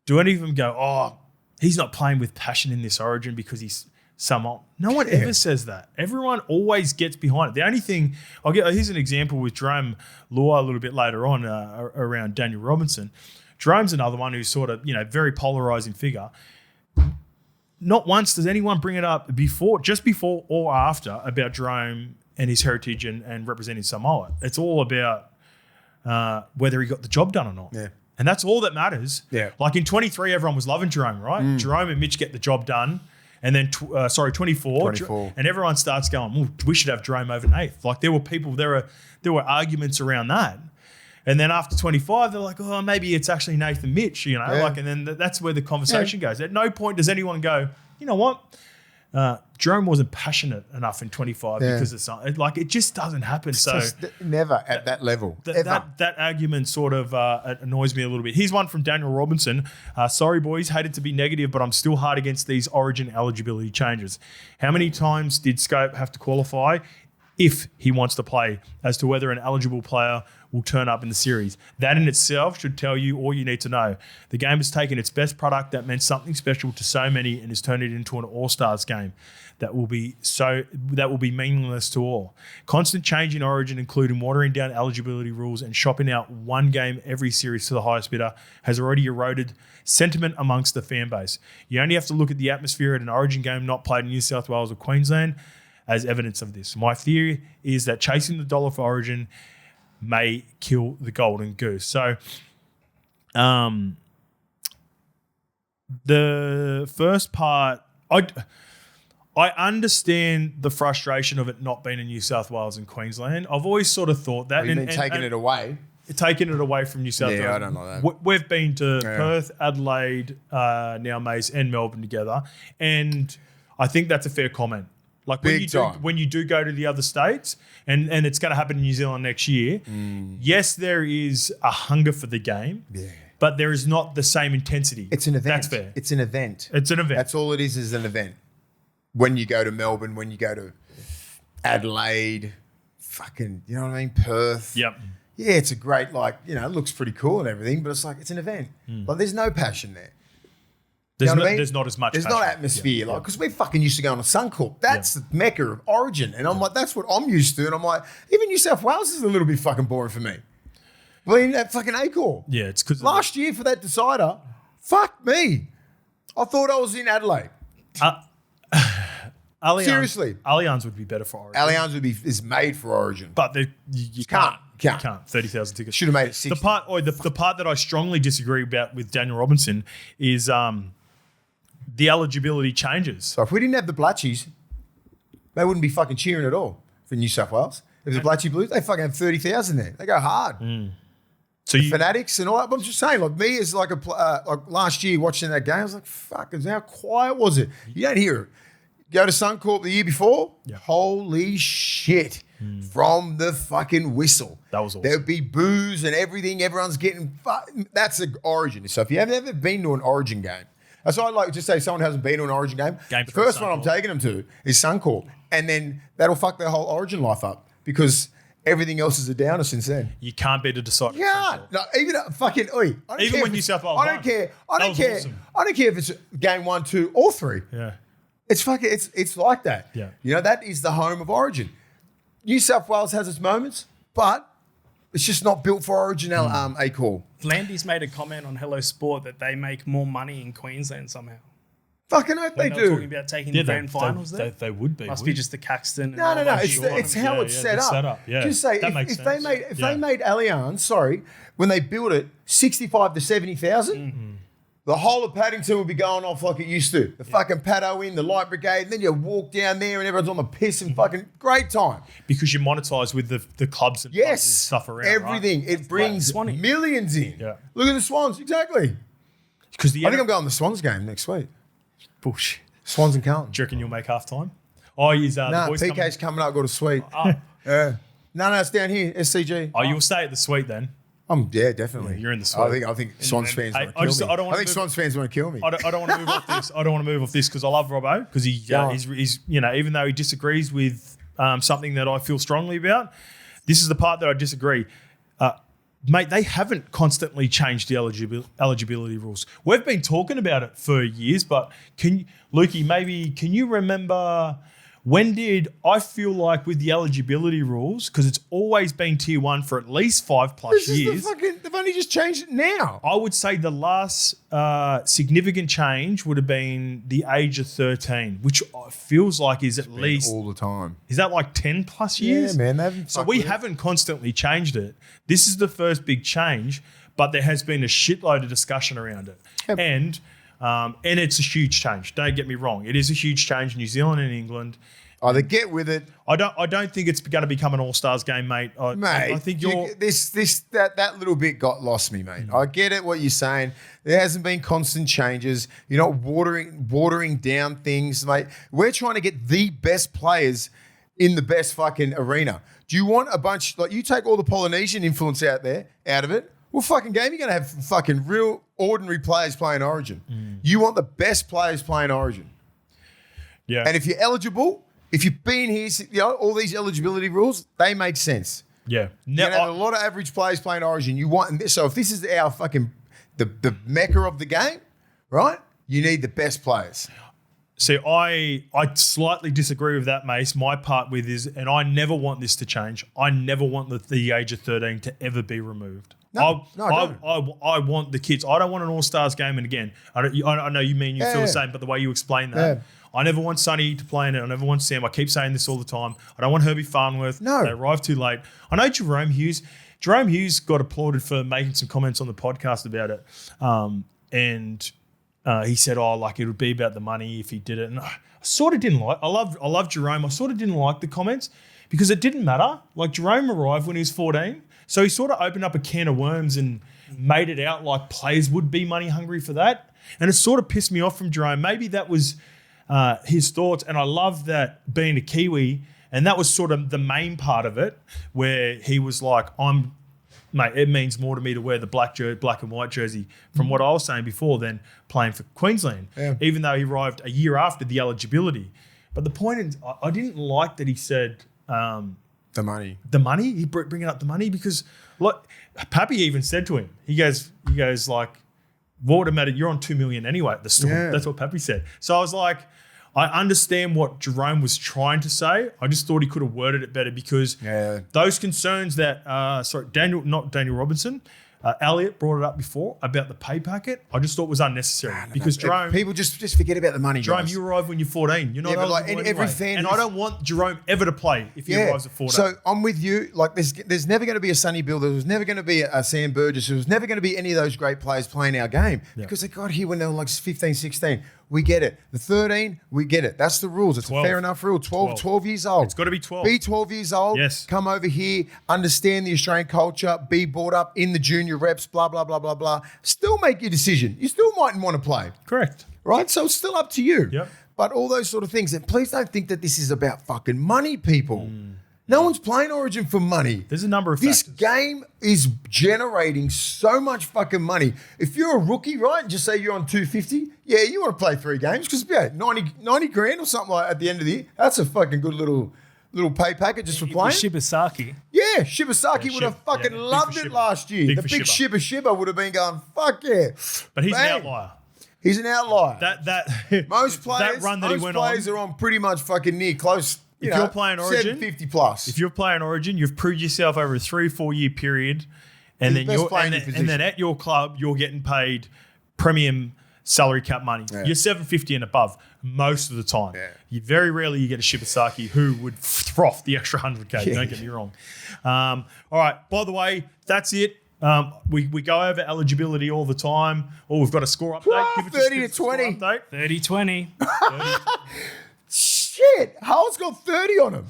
do any of them go, oh, he's not playing with passion in this Origin because he's Samoa? No one ever says that. Everyone always gets behind it. The only thing, here's an example with Jerome Lua a little bit later on around Daniel Robinson. Jerome's another one who's sort of, very polarising figure. Not once does anyone bring it up just before or after about Jerome and his heritage and representing Samoa. It's all about whether he got the job done or not. Yeah. And that's all that matters. Yeah. Like in 23, everyone was loving Jerome, right? Jerome and Mitch get the job done. And then, 24. And everyone starts going, we should have Jerome over Nath. Like there were arguments around that. And then after 25, they're like, oh, maybe it's actually Nathan Mitch, and then that's where the conversation goes. At no point does anyone go, you know what? Jerome wasn't passionate enough in 25 because of something. Like, it just doesn't happen. So never at that level. That argument sort of annoys me a little bit. Here's one from Daniel Robinson. Sorry, boys, hated to be negative, but I'm still hard against these Origin eligibility changes. How many times did Scope have to qualify if he wants to play as to whether an eligible player will turn up in the series. That in itself should tell you all you need to know. The game has taken its best product that meant something special to so many and has turned it into an all-stars game that will be meaningless to all. Constant change in Origin, including watering down eligibility rules and shopping out one game every series to the highest bidder, has already eroded sentiment amongst the fan base. You only have to look at the atmosphere at an Origin game not played in New South Wales or Queensland as evidence of this. My theory is that chasing the dollar for Origin may kill the golden goose. So, the first part, I understand the frustration of it not being in New South Wales and Queensland. I've always sort of thought that. Taking it away? Taking it away from New South Wales. Yeah, I don't like that. We've been to Perth, Adelaide, now MASE and Melbourne together. And I think that's a fair comment. Like when you do go to the other states, and it's going to happen in New Zealand next year, yes, there is a hunger for the game. Yeah. But there is not the same intensity. It's an event. That's fair. It's an event. It's an event. That's all it is an event. When you go to Melbourne, when you go to Adelaide, fucking, you know what I mean? Perth. Yep. Yeah, it's a great, it looks pretty cool and everything, but it's like, it's an event. Like, there's no passion there. There's not as much There's passion. not atmosphere. Because we're fucking used to going to Suncorp. That's the mecca of Origin. And I'm like, that's what I'm used to. And I'm like, even New South Wales is a little bit fucking boring for me. Well, that fucking Acor. Yeah, it's because last year for that decider, fuck me. I thought I was in Adelaide. Seriously. Allianz would be better for Origin. Allianz is made for Origin. But you can't. 30,000 tickets. Should have made it 60. The part that I strongly disagree about with Daniel Robinson is the eligibility changes. So if we didn't have the Blatchies, they wouldn't be fucking cheering at all for New South Wales. If the Blatchy Blues, they fucking have 30,000 there. They go hard. So fanatics and all that. But I'm just saying, like me as like last year watching that game, I was like, fuck, how quiet was it? You don't hear it. Go to Suncorp the year before, holy shit. From the fucking whistle. That was awesome. There'd be booze and everything. Everyone's getting... That's an Origin. So if you haven't ever been to an Origin game, that's why I like to say someone hasn't been to an Origin game. The first one I'm taking them to is Suncorp. And then that'll fuck their whole Origin life up because everything else is a downer since then. You can't beat a decider. Yeah. No, even fucking... Even when New South Wales I don't care. I don't care. Awesome. I don't care if it's game 1, 2 or 3. Yeah. It's fucking... It's like that. Yeah. You know, that is the home of Origin. New South Wales has its moments, but it's just not built for original Acor. Landy's made a comment on Hello Sport that they make more money in Queensland somehow. Fucking hope they do. Talking about taking the grand finals there. They would be. Must be just the Caxton. No. It's how it's set up. Yeah. Just say if they made Allianz, when they built it, 65 to 70,000. The whole of Paddington would be going off like it used to. The fucking paddo in, the light brigade, and then you walk down there and everyone's on the piss and fucking great time. Because you monetize with the clubs and stuff around. Everything. Right? It brings millions in. Yeah. Look at the Swans, exactly. I think I'm going to the Swans game next week. Bullshit. Swans and Carlton. Do you reckon you'll make half time? Oh, the boys PK's coming up, got a suite. No, it's down here, SCG. Oh, you'll stay at the suite then? Definitely. Yeah, you're in the suite. I think Swans fans want to kill me. I think Swans fans want to kill me. I don't want to move off this. I don't want to move off this because I love Robbo because he's even though he disagrees with something that I feel strongly about, this is the part that I disagree. Mate, they haven't constantly changed the eligibility rules. We've been talking about it for years, but Lukey, can you remember when did I feel like with the eligibility rules, because it's always been tier 1 for at least 5+ years. They've only just changed it now. I would say the last significant change would have been the age of 13, which feels like is at least all the time. Is that like 10+ years? Yeah, man. So we haven't constantly changed it. This is the first big change, but there has been a shitload of discussion around it. Yep. And it's a huge change. Don't get me wrong. It is a huge change in New Zealand and England. Either get with it. I don't think it's going to become an all-stars game, mate. I think that little bit got lost me, mate. I get it what you're saying. There hasn't been constant changes. You're not watering down things, mate. We're trying to get the best players in the best fucking arena. Do you want a bunch you take all the Polynesian influence out of it? What fucking game you're going to have fucking real ordinary players playing Origin? You want the best players playing Origin. Yeah. And if you're eligible, if you've been here, all these eligibility rules, they make sense. Yeah. You have a lot of average players playing Origin. So if this is our fucking the mecca of the game, right? You need the best players. See, I slightly disagree with that, Mace. My part with is, and I never want this to change. I never want the age of 13 to ever be removed. I don't. I want the kids. I don't want an All-Stars game. And again, I know you feel the same, but the way you explain that, I never want Sonny to play in it. I never want Sam. I keep saying this all the time. I don't want Herbie Farnworth. No. They arrive too late. I know Jerome Hughes. Jerome Hughes got applauded for making some comments on the podcast about it. He said, it would be about the money if he did it. And I sort of didn't like. I love Jerome. I sort of didn't like the comments because it didn't matter. Like, Jerome arrived when he was 14. So he sort of opened up a can of worms and made it out like players would be money hungry for that. And it sort of pissed me off from Jerome. Maybe that was his thoughts. And I love that being a Kiwi. And that was sort of the main part of it where he was like, mate, it means more to me to wear the black and white jersey from what I was saying before than playing for Queensland, even though he arrived a year after the eligibility. But the point is, I didn't like that he said the money. The money? He bringing up the money because, look, Pappy even said to him, he goes like, what would it matter? You're on $2 million anyway at the Storm. Yeah. That's what Pappy said. So I was like, I understand what Jerome was trying to say. I just thought he could have worded it better because those concerns that, not Daniel Robinson, Elliot brought it up before about the pay packet. I just thought was unnecessary because Jerome. People just forget about the money. Jerome, you arrive when you're 14. You're not eligible anyway. And I don't want Jerome ever to play if he arrives at 14. So I'm with you. Like there's never going to be a Sonny Bill. There was never going to be a Sam Burgess. There was never going to be any of those great players playing our game because they got here when they were like 15, 16. We get it. The 13, we get it. That's the rules. It's 12. A fair enough rule. 12 years old. It's got to be 12. Be 12 years old. Yes. Come over here, understand the Australian culture, be brought up in the junior reps, blah, blah, blah, blah, blah. Still make your decision. You still mightn't want to play. Correct. Right? So it's still up to you. Yep. But all those sort of things. And please don't think that this is about fucking money, people. No one's playing Origin for money. There's a number of factors. This game is generating so much fucking money. If you're a rookie, right, and just say you're on 250, you want to play 3 games because 90 grand or something like at the end of the year. That's a fucking good little pay packet just for playing. Shibasaki. Yeah, Shibasaki would have fucking loved it last year. The big Shibba would have been going, fuck yeah. But he's an outlier. He's an outlier. Most players, that run that he went on, are on pretty much fucking near close. If you're playing Origin, 750 plus. If you're playing Origin, you've proved yourself over a 3-4 year period, and then at your club you're getting paid premium salary cap money. Yeah. You're 750 and above most of the time. Yeah. You very rarely you get a Shibasaki who would froth the extra 100K. Don't get me wrong. All right. By the way, that's it. We go over eligibility all the time. Oh, we've got a score update. 30 to 20. 30-20. Shit, Hull's got 30 on him.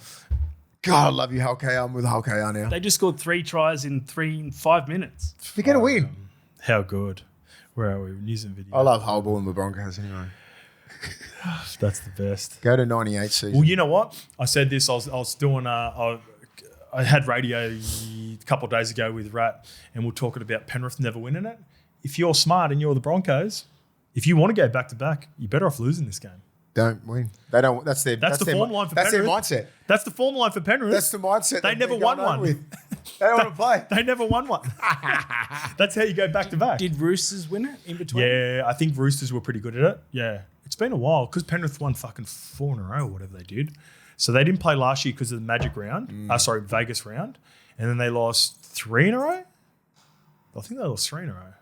God, I love you, Hull KR. I'm with Hull KR now. They just scored 3 tries in 5 minutes. They're going to win. How good. Where are we? News and video. I love Hull ball and the Broncos anyway. That's the best. Go to 98 season. Well, you know what? I said this. I was doing I had radio a couple of days ago with Rat, and we're talking about Penrith never winning it. If you're smart and you're the Broncos, if you want to go back to back, you're better off losing this game. Don't win. They don't. That's the form line for Penrith. That's their mindset. That's the form line for Penrith. That's the mindset. They never won one. They don't want to play. They never won one. That's how you go back to back. Did Roosters win it in between? Yeah, I think Roosters were pretty good at it. Yeah, it's been a while because Penrith won fucking 4 in a row or whatever they did. So they didn't play last year because of the Magic round. Vegas round, and then they lost 3 in a row. I think they lost 3 in a row.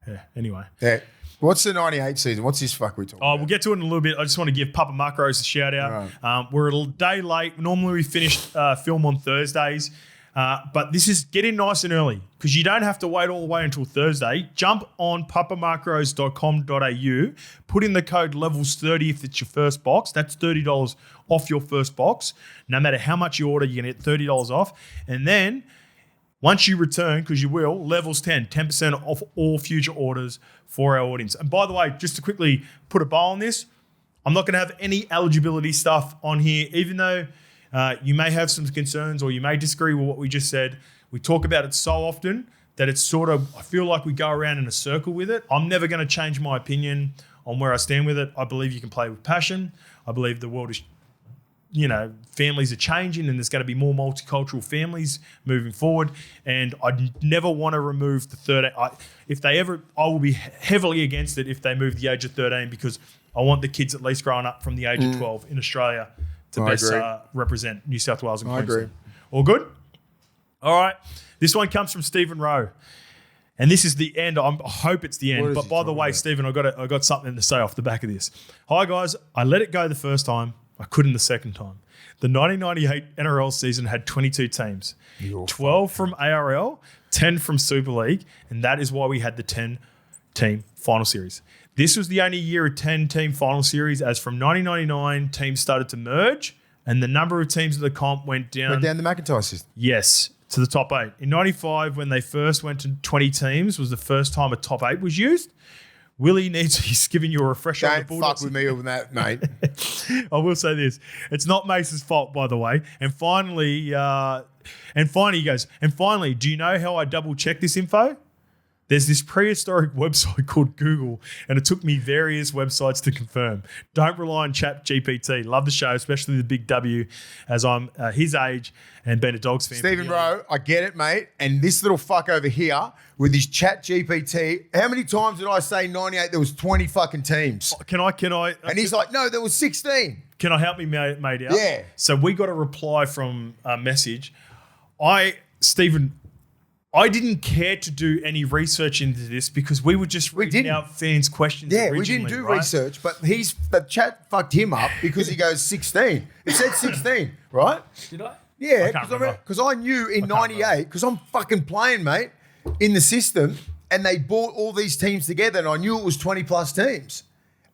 Yeah. Anyway. Yeah. What's the 98 season? What's this fuck we talking about? We'll get to it in a little bit. I just want to give Papa Macros a shout out. Right. We're a day late. Normally we finish film on Thursdays. But this is getting nice and early because you don't have to wait all the way until Thursday. Jump on papamacros.com.au. Put in the code levels30 if it's your first box. That's $30 off your first box. No matter how much you order, you're going to get $30 off. And then once you return, because you will, levels 10% off all future orders for our audience. And by the way, just to quickly put a bow on this, I'm not going to have any eligibility stuff on here, even though you may have some concerns or you may disagree with what we just said. We talk about it so often that it's sort of, I feel like we go around in a circle with it. I'm never going to change my opinion on where I stand with it. I believe you can play with passion. I believe the world is families are changing and there's going to be more multicultural families moving forward. And I'd never want to remove the 13. I will be heavily against it if they move the age of 13 because I want the kids at least growing up from the age of 12 in Australia to best represent New South Wales and Queensland. Agree. All good? All right. This one comes from Stephen Rowe. And this is the end. I hope it's the end. But by the way, Stephen, I got something to say off the back of this. Hi, guys. I let it go the first time. I couldn't the second time. The 1998 NRL season had 22 teams, 12 from ARL, 10 from Super League, and that is why we had the 10-team final series. This was the only year a 10-team final series, as from 1999, teams started to merge, and the number of teams in the comp went down. Went down the McIntyre system. Yes, to the top 8. In 95, when they first went to 20 teams, was the first time a top 8 was used. Willie he's giving you a refresher on the Bulldogs. Don't fuck with me on that, mate. I will say this. It's not Mace's fault, by the way. And finally, he goes, and finally, do you know how I double check this info? There's this prehistoric website called Google, and it took me various websites to confirm. Don't rely on ChatGPT. Love the show, especially the big W, as I'm his age and been a Dogs fan. Stephen Rowe, I get it, mate. And this little fuck over here with his ChatGPT, how many times did I say 98? There was 20 fucking teams. Can I? And he's like, no, there was 16. Can I help me, mate out? Yeah. So we got a reply from a message. Stephen, I didn't care to do any research into this because we were just reading out fans' questions. Yeah, we didn't do research, but the chat fucked him up because he goes 16. It said 16, right? Did I? Yeah, because I knew in 98, because I'm fucking playing, mate, in the system, and they bought all these teams together, and I knew it was 20 plus teams.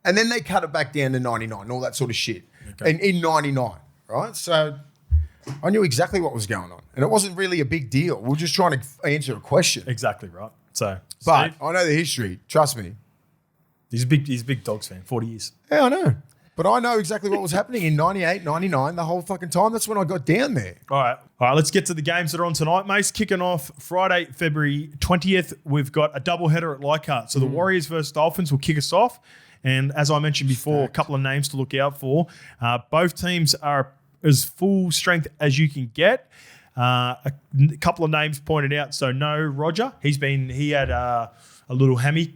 And then they cut it back down to 99, all that sort of shit. Okay. And in 99, right? So I knew exactly what was going on. And it wasn't really a big deal. We were just trying to answer a question. Exactly right. So, but Steve, I know the history. Trust me. He's a big Dogs fan, 40 years. Yeah, I know. But I know exactly what was happening in 98, 99, the whole fucking time. That's when I got down there. All right, let's get to the games that are on tonight, Mace. Kicking off Friday, February 20th, we've got a doubleheader at Leichhardt. So the Warriors versus Dolphins will kick us off. And as I mentioned before, a couple of names to look out for. Both teams are as full strength as you can get. A couple of names pointed out. So no Roger. He had a little hammy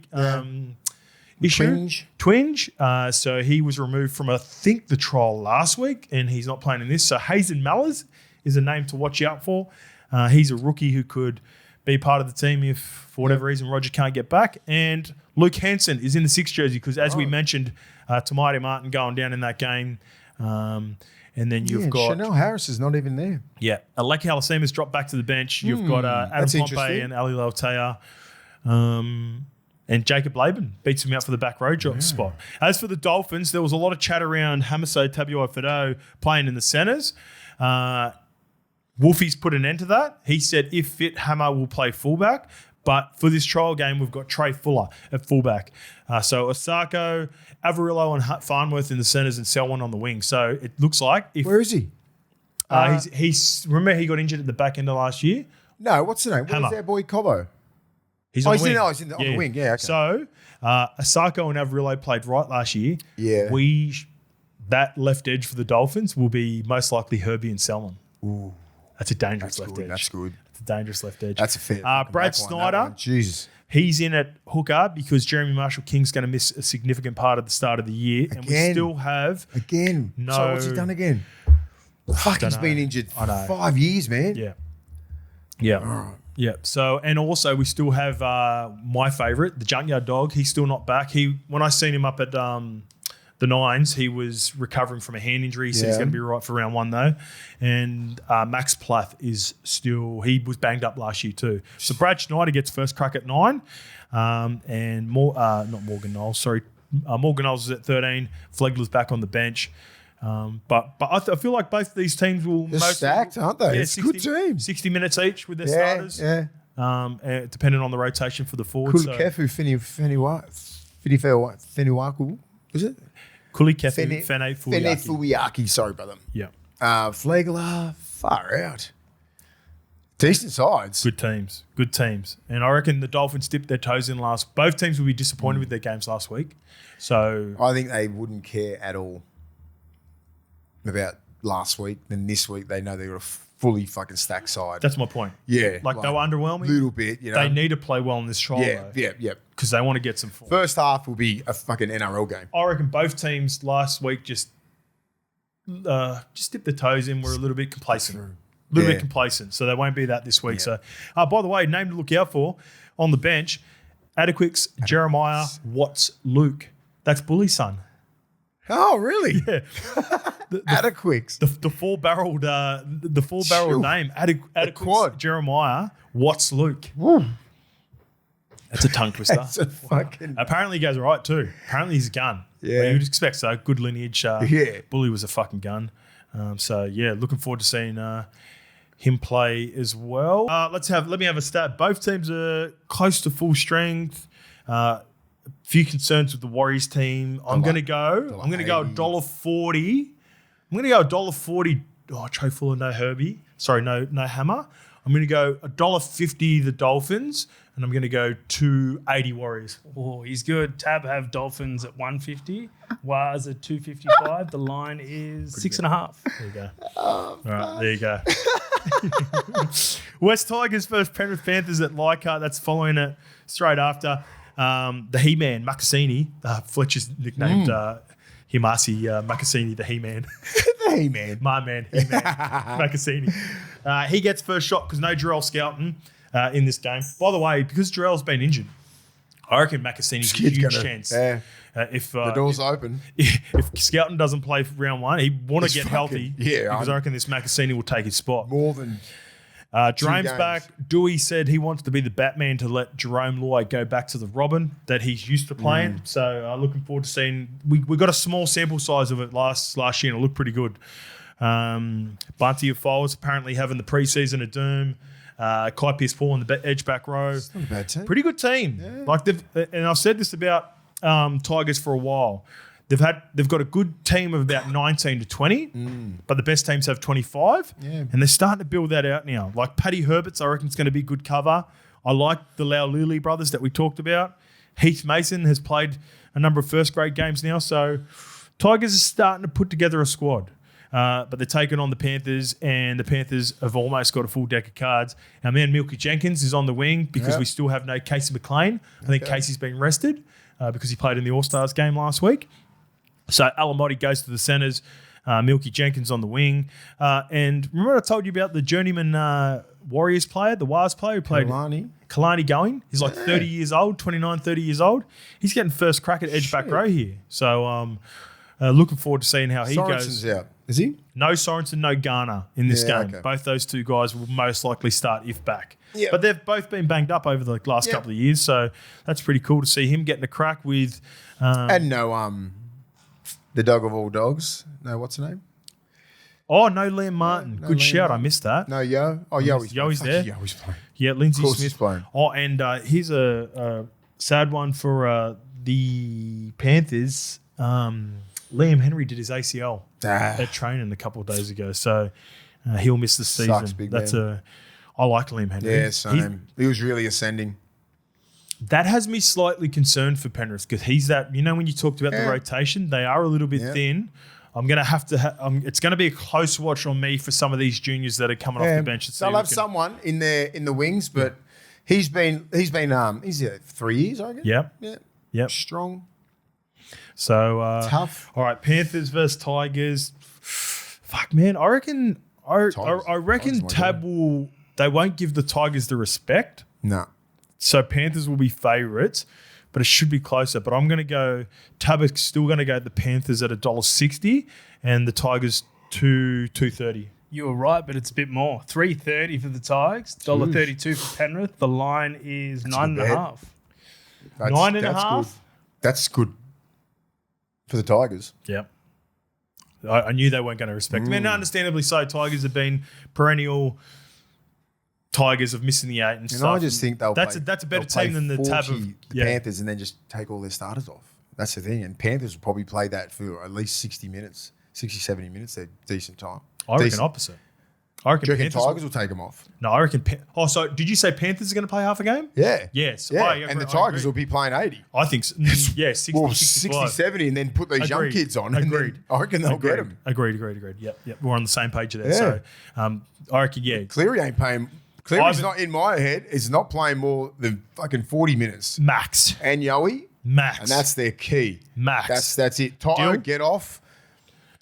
issue. Twinge. So he was removed from, I think, the trial last week, and he's not playing in this. So Hazen Mallers is a name to watch out for. He's a rookie who could be part of the team if, for whatever reason, Roger can't get back. And Luke Hansen is in the 6 jersey because, as we mentioned, Tamati Martin going down in that game. And then you've got Chanel Harris is not even there. Yeah, Aleki Halasima's dropped back to the bench. You've got Adam Pompey and Ali Lautea. And Jacob Laban beats him out for the back row spot. As for the Dolphins, there was a lot of chat around Hamiso Tabuai-Fidow playing in the centres. Wolfie's put an end to that. He said if fit, Hammer will play fullback. But for this trial game, we've got Trey Fuller at fullback. So Osako, Avarillo and Farnworth in the centres and Selwyn on the wing. So it looks like... Where is he? Remember he got injured at the back end of last year? No, what's the name? Where's our boy Cobbo? He's on the wing. On the wing. Yeah, okay. So Osako and Avarillo played right last year. Yeah. That left edge for the Dolphins will be most likely Herbie and Selwyn. Ooh. That's a dangerous left edge. That's good. It's a dangerous left edge. That's a fair. Brad Snyder. Jesus. He's in at hooker because Jeremy Marshall-King's going to miss a significant part of the start of the year. And we still have... No. So what's he done again? Fuck, he's been injured for 5 years, man. Yeah. Yeah. Right. Yeah. So, and also we still have my favourite, the Junkyard Dog. He's still not back. When I seen him up at the Nines, he was recovering from a hand injury, so he's going to be right for round 1 though. And Max Plath is still, he was banged up last year too. So Brad Schneider gets first crack at 9, and not Morgan Knowles, sorry. Morgan Knowles is at 13. Flegler's back on the bench. But I feel like both of these teams will... They're stacked, aren't they? It's 60, good team. 60 minutes each with their starters. Yeah. Depending on the rotation for the forwards. Kefu Feniwaku, is it? Kuli Kefu, Fene Fuiaki. Sorry, brother. Yeah. Flegler, far out. Decent sides. Good teams. And I reckon the Dolphins dipped their toes in last. Both teams will be disappointed with their games last week. So I think they wouldn't care at all about last week. Then this week they know they're a fully fucking stacked side. That's my point. Yeah. Like they were underwhelming. Little bit, you know. They need to play well in this trial, Yeah. because they want to get some form. First half will be a fucking NRL game. I reckon both teams last week just dipped their toes in. We're a little bit complacent. A little bit complacent. So they won't be that this week. So, by the way, name to look out for on the bench, Adequix, Jeremiah, Watts, Luke. That's Bully's son. Oh, really? Yeah. Adequix. The four-barreled name, Adequix, quad. Jeremiah, Watts, Luke. Woo. That's a tongue twister. That's a fucking... Apparently he goes all right too. Apparently he's a gun. Yeah. Well, you'd expect so. Good lineage. Yeah. Bully was a fucking gun. Looking forward to seeing him play as well. Let me have a stat. Both teams are close to full strength. Few concerns with the Warriors team. I'm going to go $1.40. I'm going to go $1.40. Oh, Trey Fuller, no Herbie. Sorry, no Hammer. I'm going to go $1.50 the Dolphins, and I'm going to go $2.80 Warriors. Oh, he's good. Tab have Dolphins at 150. Waz at 255. The line is 6.5. There you go. All right, there you go. West Tigers versus Penrith Panthers at Leichhardt. That's following it straight after. The He-Man, Makassini. Fletcher's nicknamed Himasi Makassini, the He-Man. The He-Man. My man, He-Man. Makassini. He gets first shot because no Jarrell Skelton in this game. By the way, because Jarrell's been injured, I reckon Makassini's a huge chance. Yeah. If the door's open. If Skelton doesn't play for round one, he want to get healthy. Yeah. Because I reckon this Makassini will take his spot. More than... Jerome's back. Dewey said he wants to be the Batman to let Jerome Loy go back to the Robin that he's used to playing. So looking forward to seeing. We got a small sample size of it last year and it looked pretty good. Bunty of Foles apparently having the preseason of doom. Kai Pierce-Paul in the edge back row. It's not a bad team. Pretty good team. Yeah. And I've said this about Tigers for a while. They've got a good team of about 19 to 20, but the best teams have 25, and they're starting to build that out now. Like Paddy Herbert's, I reckon it's going to be good cover. I like the Laulili brothers that we talked about. Heath Mason has played a number of first-grade games now, so Tigers are starting to put together a squad. But they're taking on the Panthers, and the Panthers have almost got a full deck of cards. Our man Milky Jenkins is on the wing because we still have no Casey McLean. I think Casey's been rested because he played in the All-Stars game last week. So Alamotti goes to the centres, Milky Jenkins on the wing. And remember I told you about the journeyman Warriors player, the Waz player who played Kalani going? He's like 30 years old, 29, 30 years old. He's getting first crack at edge back row here. So looking forward to seeing how he Sorensen's goes. out. Is he? No Sorensen, no Garner in this game. Okay. Both those two guys will most likely start if back. Yep. But they've both been banged up over the last couple of years. So that's pretty cool to see him getting a crack with... and no... The dog of all dogs. No, what's the name? Oh, no, Liam Martin. No Good Liam shout. Martin. I missed that. No, Yo. Oh, Yo's there. Yo's playing. Yeah, Lindsay Of course Smith. he's playing. Oh, and here's a sad one for the Panthers. Liam Henry did his ACL at training a couple of days ago, so he'll miss the season. Sucks, big man. I like Liam Henry. Yeah, same. He was really ascending. That has me slightly concerned for Penrith because he's that, when you talked about the rotation, they are a little bit thin. I'm going to have to, it's going to be a close watch on me for some of these juniors that are coming off the bench. They'll have someone in the wings, but he's been 3 years, I guess. Yep. Strong. So, tough. All right, Panthers versus Tigers. Fuck, man. I reckon Tab they won't give the Tigers the respect. No. So Panthers will be favourites, but it should be closer. But I'm going to go, Tabak's still going to go the Panthers at $1.60 and the Tigers $2.30. You were right, but it's a bit more. $3.30 for the Tigers, $1.32 for Penrith. The line is 9.5. 9.5? That's good for the Tigers. Yep. I knew they weren't going to respect them. And understandably so, Tigers have been perennial Tigers of missing the 8 and stuff. I just think that's a better team than the Tab of the Panthers and then just take all their starters off. That's the thing. And Panthers will probably play that for at least 60 minutes, 60, 70 minutes. They're decent time. I reckon opposite. I reckon Do you reckon Panthers Tigers will take them off? No, I reckon. So did you say Panthers are going to play half a game? Yeah. Yes. Yeah. I And the Tigers will be playing 80. I think so. Yeah, 60, Well, 65. 60, 70, and then put these young Agreed. kids on. And Agreed. then I reckon they'll get them. Agreed. Yep. We're on the same page there. Yeah. So I reckon, yeah. Cleary ain't paying. Cleary's not, in my head, is not playing more than fucking 40 minutes. Max. And Yowie. Max. And that's their key. Max. That's it. Tyler, get off.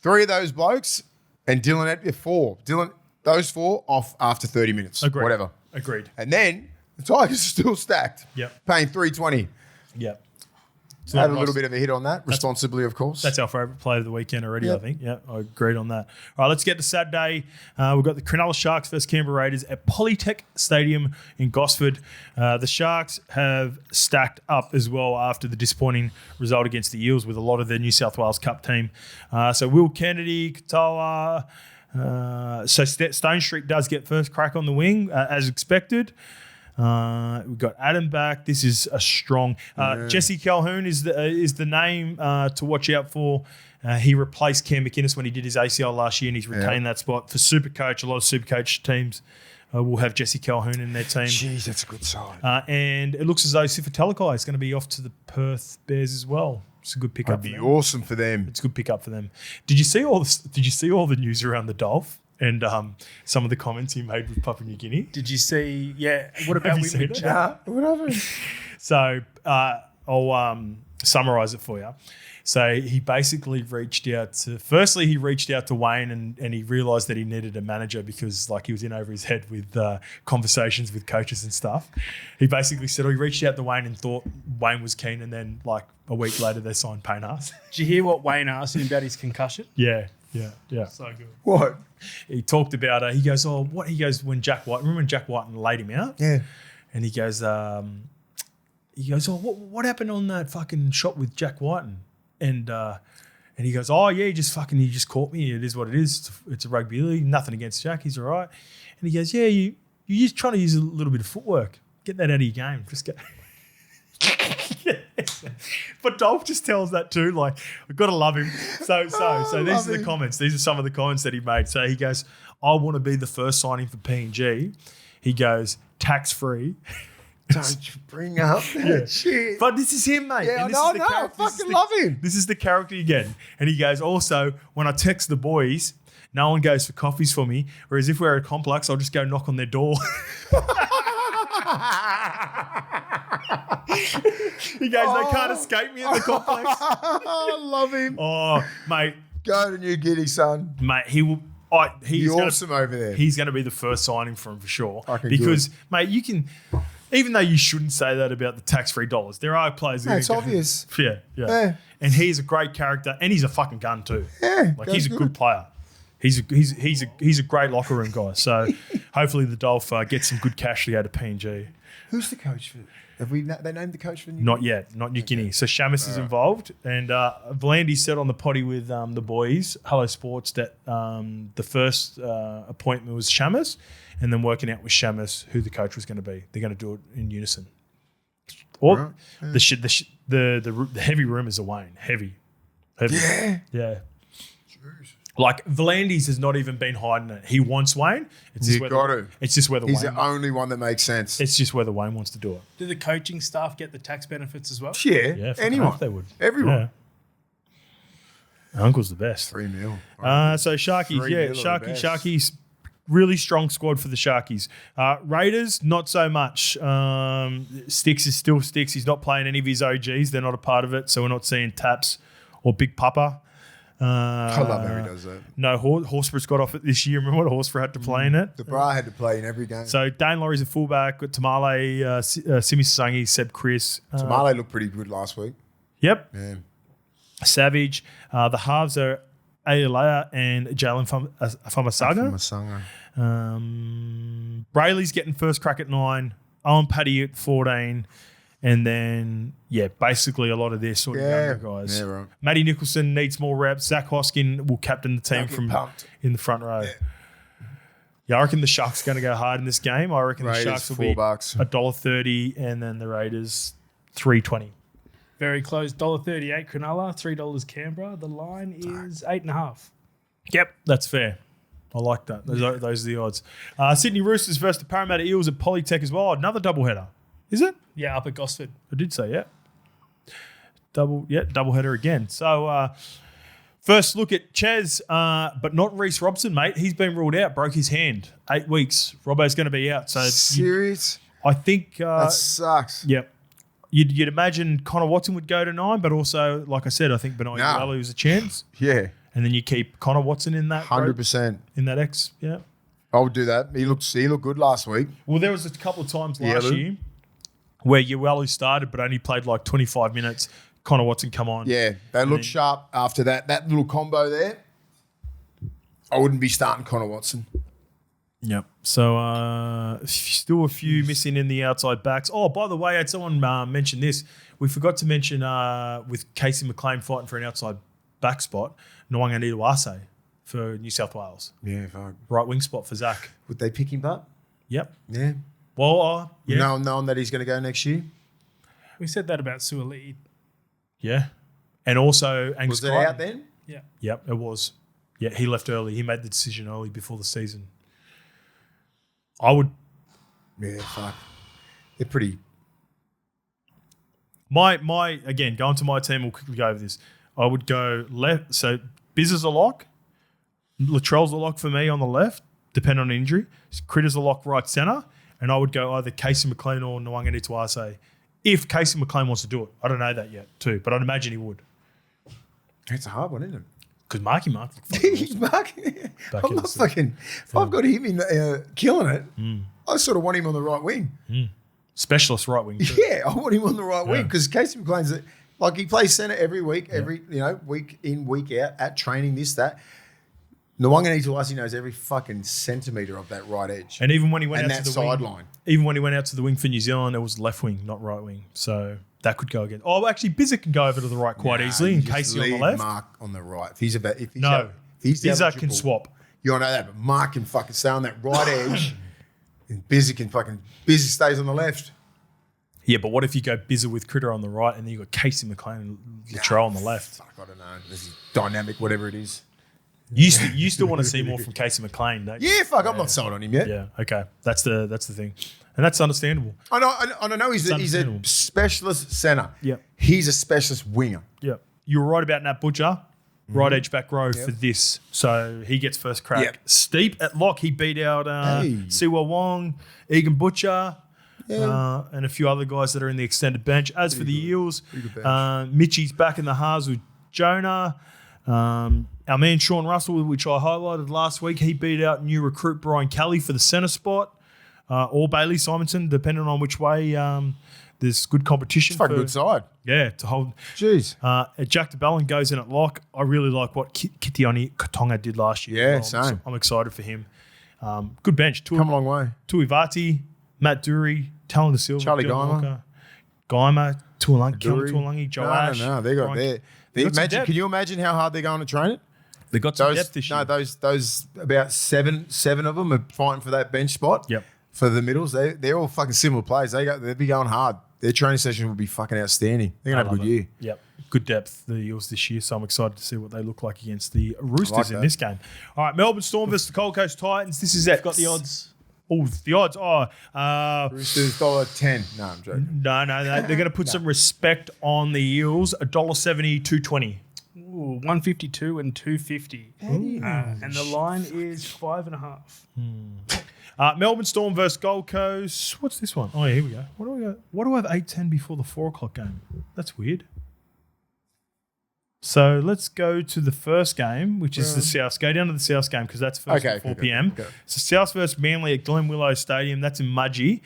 3 of those blokes and Dylan at 4. Those 4 off after 30 minutes. Agreed. Whatever. Agreed. And then the Tigers are still stacked. Yep. Paying $3.20. Yep. Had a little bit of a hit on that, responsibly, of course. That's our favourite play of the weekend already, Yep. I think. Yeah, I agreed on that. All right, let's get to Saturday. We've got the Cronulla Sharks versus Canberra Raiders at Polytech Stadium in Gosford. The Sharks have stacked up as well after the disappointing result against the Eels with a lot of their New South Wales Cup team. So Will Kennedy, Katoa. So Stone Street does get first crack on the wing, as expected. We've got Adam back. This is a strong. Jesse Calhoun is the name to watch out for. He replaced Cam McInnes when he did his ACL last year, and he's retained that spot for Supercoach. A lot of Supercoach teams will have Jesse Calhoun in their team. Jeez, that's a good sign. And it looks as though Sifa Talakai is going to be off to the Perth Bears as well. It's a good pickup. That'd be awesome for them. It's a good pickup for them. Did you see all the news around the Dolph? And some of the comments he made with Papua New Guinea. Did you see? Yeah. What about Have you we seen with it? Jack? What happened? So I'll summarise it for you. So he basically reached out to Wayne and he realised that he needed a manager because like he was in over his head with conversations with coaches and stuff. He basically said, he reached out to Wayne and thought Wayne was keen, and then like a week later they signed Payne Haas. Did you hear what Wayne asked him about his concussion? Yeah. So good. What? He talked about he goes, what? He goes, when Jack Whiten laid him out? Yeah. And he goes, what happened on that fucking shot with Jack Whiten? And he goes, he just caught me. It is what it is. It's a rugby league. Nothing against Jack. He's all right. And he goes, you're just trying to use a little bit of footwork. Get that out of your game. Just get. Yes. But Dolph just tells that too. Like, I've got to love him. So these are the comments. These are some of the comments that he made. So he goes, I want to be the first signing for PNG. He goes, tax-free. Don't you bring up that shit. But this is him, mate. Yeah, And I fucking love him. This is the character again. And he goes, also, when I text the boys, no one goes for coffees for me. Whereas if we're at a complex, I'll just go knock on their door. He goes, they can't escape me in the complex. I love him. Oh, mate. Go to New Guinea, son. Mate, he will. He's awesome over there. He's going to be the first signing for him for sure. Okay, because, mate, you can, even though you shouldn't say that about the tax-free dollars, there are players. No, it's obvious. Yeah. And he's a great character, and he's a fucking gun too. Yeah, like he's a good player. He's a great locker room guy. So hopefully the Dolph gets some good cash to go to PNG. Who's the coach for? Have they named the coach for New Guinea? Not yet, not New Guinea. So Shamus is involved, and Vlandy said on the potty with the boys, Hello Sports, that the first appointment was Shamus, and then working out with Shamus who the coach was going to be. They're going to do it in unison. Or the heavy rumours are Wayne. Heavy. Yeah. Like Vlandis has not even been hiding it. He wants Wayne. It's just whether He's Wayne. the only one that makes sense. It's just whether Wayne wants to do it. Do the coaching staff get the tax benefits as well? Yeah, anyone. They would. Everyone. Yeah. Uncle's the best. 3 mil. So Sharkies, 3 mil are the best. Sharkies, really strong squad for the Sharkies. Raiders, not so much. Sticks is still Sticks. He's not playing any of his OGs. They're not a part of it, so we're not seeing Taps or Big Papa. I love how he does that. No, Horsburgh's got off it this year. Remember what Horsburgh had to play in it? The Bra had to play in every game. So Dane Laurie's a fullback. Got Tamale, Simi Sasangi, Seb Chris. Tamale looked pretty good last week. Yep. Yeah. Savage. The halves are Ayalea and Jalen Famasaga. Brayley's getting first crack at 9. Owen Paddy at 14. And then, basically a lot of their sort of younger guys. Yeah, right. Matty Nicholson needs more reps. Zach Hoskin will captain the team from pumped. in the front row. Yeah, I reckon the Sharks are going to go hard in this game. I reckon Raiders, the Sharks will be $4. $1.30 and then the Raiders $3.20. Very close. $1.38 Cronulla, $3 Canberra. The line is 8.5. Yep, that's fair. I like that. Those are the odds. Sydney Roosters versus the Parramatta Eels at Polytech as well. Another doubleheader. Is it? Yeah, up at Gosford. I did say, yeah. Doubleheader again. So, first look at Ches, but not Reece Robson, mate. He's been ruled out, broke his hand. 8 weeks. Robbo's going to be out. So Serious? I think... that sucks. Yep. You'd imagine Connor Watson would go to 9, but also, like I said, I think Benoit Ueli was a chance. Yeah. And then you keep Connor Watson in that 100%. In that X, yeah. I would do that. He looked good last week. Well, there was a couple of times last year where Ueli started but only played like 25 minutes. Connor Watson come on. Yeah, they looked sharp after that. That little combo there, I wouldn't be starting Connor Watson. Yep. So still a few missing in the outside backs. Oh, by the way, I had someone mention this. We forgot to mention with Casey McLean fighting for an outside back spot, Nwanga for New South Wales. Yeah, fuck. Right wing spot for Zach. Would they pick him up? Yep. Yeah. Well, yeah. Knowing that he's going to go next year? We said that about Suoli. Yeah. And also Angus Was it out then? Yeah. Yep, it was. Yeah, he left early. He made the decision early before the season. I would... Yeah, fuck. They're pretty... Again, going to my team, we'll quickly go over this. I would go left. So Biz is a lock. Latrell's a lock for me on the left, depending on injury. Critter's a lock right centre. And I would go either Casey McLean or Nwanga Nituase if Casey McLean wants to do it. I don't know that yet too, but I'd imagine he would. It's a hard one, isn't it? Because Marky Mark. He's marking. I'm not fucking... If I've got him in killing it, I sort of want him on the right wing. Specialist right wing too. Yeah, I want him on the right wing because Casey McLean's... Like, he plays centre every week, week in, week out, at training, this, that. Nwanga Nituase knows every fucking centimetre of that right edge. And even when he went and out that to the wing, sideline. even when he went out to the wing for New Zealand, it was left wing, not right wing. So that could go again. Oh, actually, Bizza can go over to the right quite easily, and Casey on the left. Mark on the right. If he's Bizza can swap. You don't know that, but Mark can fucking stay on that right edge, and Bizza stays on the left. Yeah, but what if you go Bizza with Critter on the right, and then you got Casey McLean and Latrell on the left? Fuck, I don't know. This is dynamic, whatever it is. You still want to see more from Casey McLean, don't you? Yeah, fuck, I'm not sold on him yet. Yeah, okay. That's the thing. And that's understandable. I know he's a specialist centre. Yeah. He's a specialist winger. Yeah. You were right about Nat Butcher, right edge back row for this. So he gets first crack. Yep. Steep at lock, he beat out Siwa Wong, Egan Butcher, and a few other guys that are in the extended bench. As for the Eels, Mitchie's back in the halves with Jonah. Our man Sean Russell, which I highlighted last week, he beat out new recruit Brian Kelly for the centre spot, or Bailey Simonson, depending on which way there's good competition. It's a good side. Yeah, to hold. Jeez. Jack DeBellin goes in at lock. I really like what Kitioni Katonga did last year. Yeah, same. I'm excited for him. Good bench. Come a long way. Tuivati, Matt Dury, Talon Da Silva, Charlie Geimer, Tuolangi, Joe Ash. No, they got there. Can you imagine how hard they're going to train it? They got some depth this year. No, those about seven of them are fighting for that bench spot. Yep. For the middles, they're all fucking similar players. They'll be going hard. Their training session will be fucking outstanding. They're gonna have a good year. Yep. Good depth, the Eels this year. So I'm excited to see what they look like against the Roosters in this game. All right, Melbourne Storm versus the Gold Coast Titans. This is Got the odds. Oh, the odds. Roosters $1.10. No, I'm joking. No. They're going to put some respect on the Eels. $1.70, $2.20. Ooh, 152 and 250. And the line is 5.5. Melbourne Storm versus Gold Coast. What's this one? Oh, yeah, here we go. What do we got? What do I have 8:10 before the 4 o'clock game? That's weird. So let's go to the first game, which is the South. Go down to the South game because that's first at 4 p.m. Okay. So South versus Manly at Glen Willow Stadium. That's in Mudgee.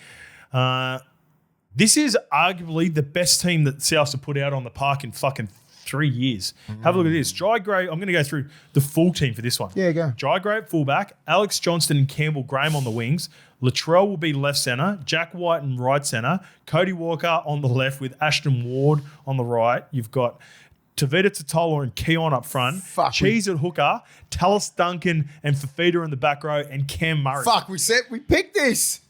This is arguably the best team that South have put out on the park in fucking 3 years. Have a look at this. Jai Gray, I'm going to go through the full team for this one. Yeah, go. Jai Gray at fullback, Alex Johnston and Campbell Graham on the wings. Latrell will be left centre, Jack White and right centre, Cody Walker on the left with Ashton Ward on the right. You've got Tavita Totola and Keon up front. Cheese at hooker, Tallis Duncan and Fafita in the back row, and Cam Murray. We picked this.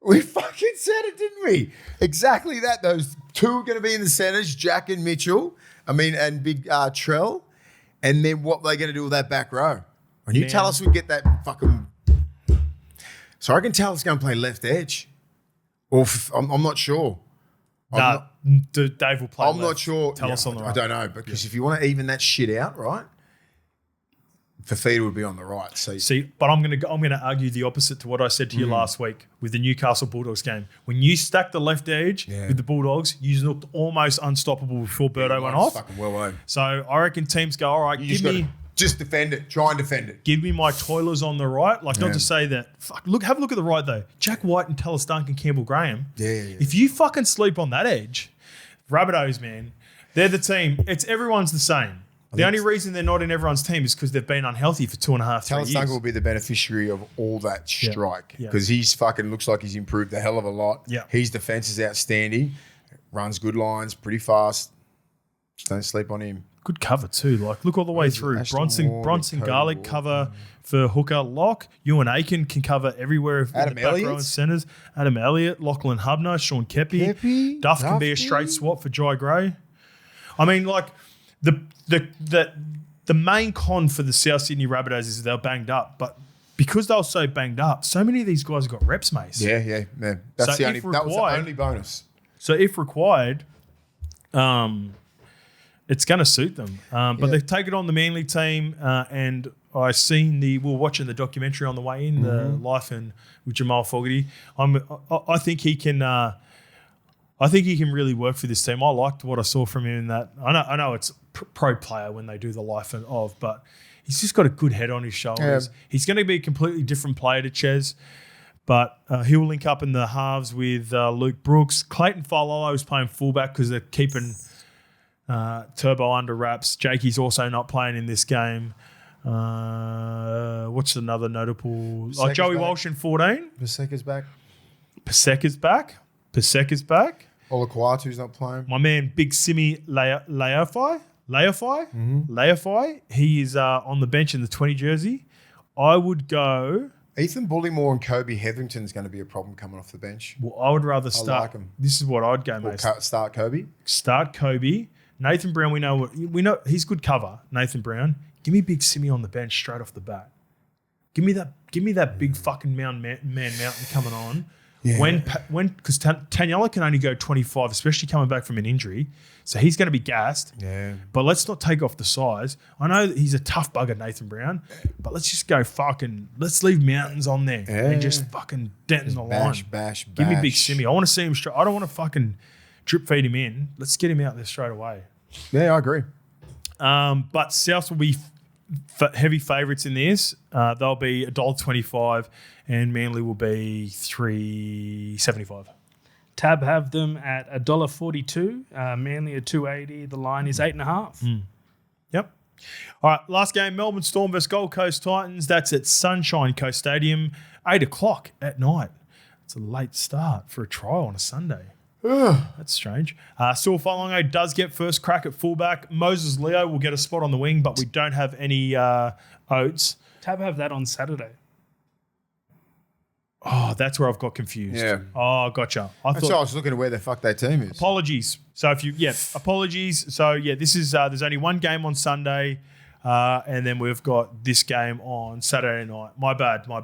We fucking said it, didn't we? Exactly that. Those two are going to be in the centres, Jack and Mitchell. And Big Trell. And then what they're going to do with that back row. And you tell us we get that fucking. So I can tell us going to play left edge, or I'm not sure. Dave will play. I'm not sure. Tell us on the right. I don't know because if you want to even that shit out, right? Fafita would be on the right. So See, but I'm gonna argue the opposite to what I said to you last week with the Newcastle Bulldogs game. When you stack the left edge with the Bulldogs, you looked almost unstoppable before Birdo went off. Fucking well, So I reckon teams go, all right, just defend it. Try and defend it. Give me my toilers on the right. Like, not to say that. Have a look at the right, though. Jack White and Talis Duncan, Campbell Graham. Yeah. If you fucking sleep on that edge, Rabbitohs, man, they're the team. Everyone's the same. The only reason they're not in everyone's team is because they've been unhealthy for 2.5, 3 years. Talis Duncan will be the beneficiary of all that strike because he's fucking looks like he's improved a hell of a lot. Yeah. His defense is outstanding. Runs good lines, pretty fast. Just don't sleep on him. Good cover too. Like, look all the way through. Bronson Garlic cover for hooker lock. Ewan Aiken can cover everywhere. Adam Elliott. Centers. Adam Elliott, Lachlan Hubner, Sean Kepi. Duff can be a straight swap for Jai Gray. I mean, like the main con for the South Sydney Rabbitohs is they're banged up, but because they were so banged up, so many of these guys have got reps, mate. Yeah. That was the only bonus. So if required, it's going to suit them. But they take it on the Manly team, and we were watching the documentary on the way in, the Life with Jamal Fogarty. I think he can. I think he can really work for this team. I liked what I saw from him in that. I know it's pro player when they do the Life of, but he's just got a good head on his shoulders. Yeah. He's going to be a completely different player to Ches, but he'll link up in the halves with Luke Brooks. Clayton Falolo is playing fullback because they're keeping Turbo under wraps. Jakey's also not playing in this game. What's another notable? Joey back. Walsh in 14. Paseka's back. Paseka's back. Olakwatu's not playing. My man, Big Simi Leafai. He is on the bench in the 20 jersey. I would go. Ethan Bullymore and Kobe Hetherington's going to be a problem coming off the bench. Well, I would rather start. I like him. This is what I'd go, mate. Start Kobe. Start Kobe. Nathan Brown, we know he's good cover. Nathan Brown. Give me Big Simi on the bench straight off the bat. Give me that big fucking man mountain coming on. Yeah. Because Taniela can only go 25, especially coming back from an injury, so he's going to be gassed. Yeah. But let's not take off the size. I know that he's a tough bugger, Nathan Brown, but let's just go let's leave mountains on there and just fucking dent in the line. Bash. Give me Big Simi. I want to see him straight. I don't want to fucking drip feed him in. Let's get him out there straight away. Yeah, I agree. But Souths will be heavy favourites in this. They'll be $1.25 and Manly will be $3.75. Tab have them at $1.42. Manly at $2.80. The line is 8.5. Yep. All right, last game, Melbourne Storm versus Gold Coast Titans. That's at Sunshine Coast Stadium, 8 o'clock at night. It's a late start for a trial on a Sunday. That's strange. Saul Falongo does get first crack at fullback. Moses Leo will get a spot on the wing, but we don't have any Oates. Tab have that on Saturday. Oh, that's where I've got confused. Yeah. Oh, gotcha. I was looking at where the fuck their team is. Apologies. So apologies. So this is there's only one game on Sunday, and then we've got this game on Saturday night. My bad. All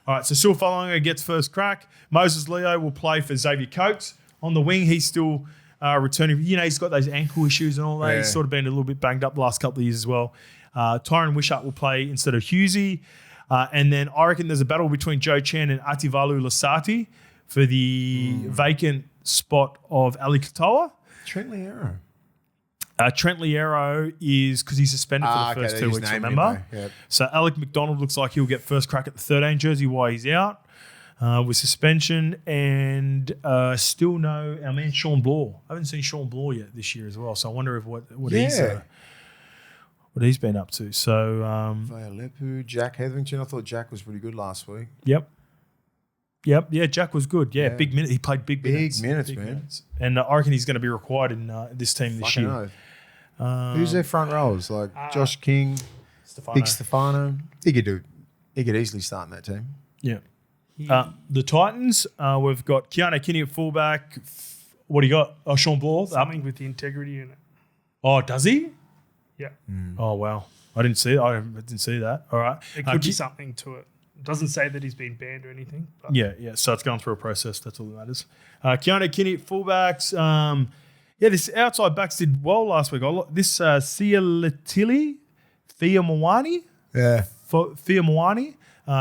right. So Saul Falongo gets first crack. Moses Leo will play for Xavier Coates. On the wing, he's still returning. You know, he's got those ankle issues and all that. Yeah. He's sort of been a little bit banged up the last couple of years as well. Tyron Wishart will play instead of Husey. And then I reckon there's a battle between Joe Chan and Ativalu Lasati for the vacant spot of Ali Katoa. Trent Liero. Trent Liero is because he's suspended for the first 2 weeks, remember? Yep. So Alec McDonald looks like he'll get first crack at the 13 jersey while he's out. With suspension and still no our man Sean Bloor. I haven't seen Sean Bloor yet this year as well, so I wonder if what he's been up to. So Vaialepu, Jack Hetherington. I thought Jack was pretty good last week. Yep. Yeah, Jack was good. Yeah. Big minute. He played big minutes. Big minutes. And I reckon he's going to be required in this team this year. Who's their front rowers? Like Josh King, Big Stefano. He could easily start in that team. Yeah. The Titans, we've got Keanu Kinney at fullback. What do you got? Sean Bloor. Something with the integrity unit. Oh, does he? Yeah. Oh, wow. I didn't see that. All right. There could be something to it. It doesn't say that he's been banned or anything. But. Yeah. So it's going through a process. That's all that matters. Keanu Kinney at fullbacks. This outside backs did well last week. This Sialatili, Fiamawani. Yeah. Fiamawani.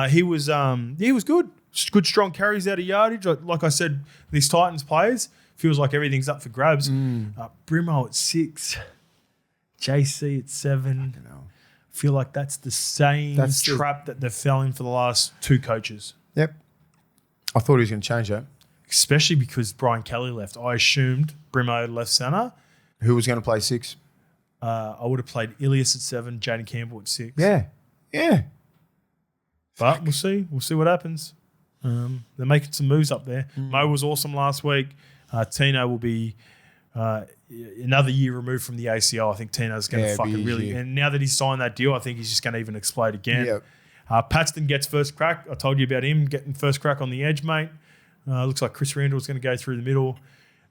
He was good. Good strong carries out of yardage. Like I said, these Titans players feels like everything's up for grabs. Brimo at 6, JC at 7. Feel like that's the same trap that they fell in for the last 2 coaches. Yep. I thought he was going to change that. Especially because Brian Kelly left. I assumed Brimo left centre. Who was going to play 6? I would have played Ilias at 7, Jaden Campbell at 6. Yeah. But we'll see. We'll see what happens. They're making some moves up there. Mo was awesome last week. Tino will be another year removed from the ACL. I think Tino's going to fucking really... And now that he's signed that deal, I think he's just going to even explode again. Yep. Paxton gets first crack. I told you about him getting first crack on the edge, mate. Looks like Chris Randall's going to go through the middle.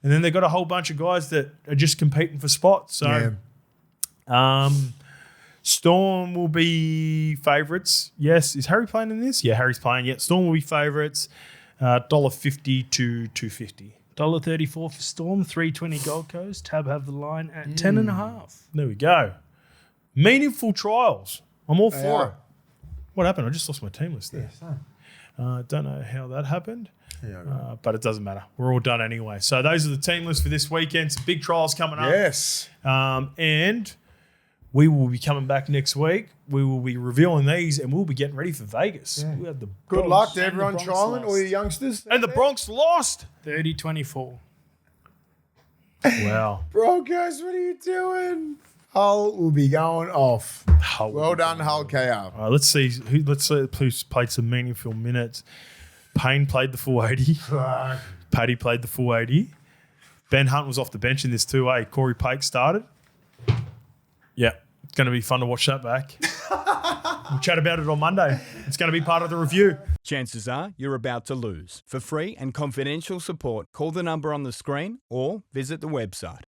And then they've got a whole bunch of guys that are just competing for spots. So, Storm will be favourites. Yes. Is Harry playing in this? Yeah, Harry's playing. Yeah, Storm will be favourites. $1.50 to $2.50. $1.34 for Storm, $3.20 Gold Coast. Tab have the line at 10.5. There we go. Meaningful trials. I'm all for it. What happened? I just lost my team list there. Don't know how that happened. But it doesn't matter. We're all done anyway. So those are the team lists for this weekend. Some big trials coming up. Yes. And we will be coming back next week. We will be revealing these and we'll be getting ready for Vegas. We have the Good luck to everyone trialing, all your youngsters. And the Bronx lost. 30-24. Wow. Broncos, what are you doing? Hull will be going off. Well done, Hull KR. All right, let's see who's played some meaningful minutes. Payne played the full 80. Paddy played the full 80. Ben Hunt was off the bench in this too, Corey Pake started. Yeah, it's going to be fun to watch that back. We'll chat about it on Monday. It's going to be part of the review. Chances are you're about to lose. For free and confidential support, call the number on the screen or visit the website.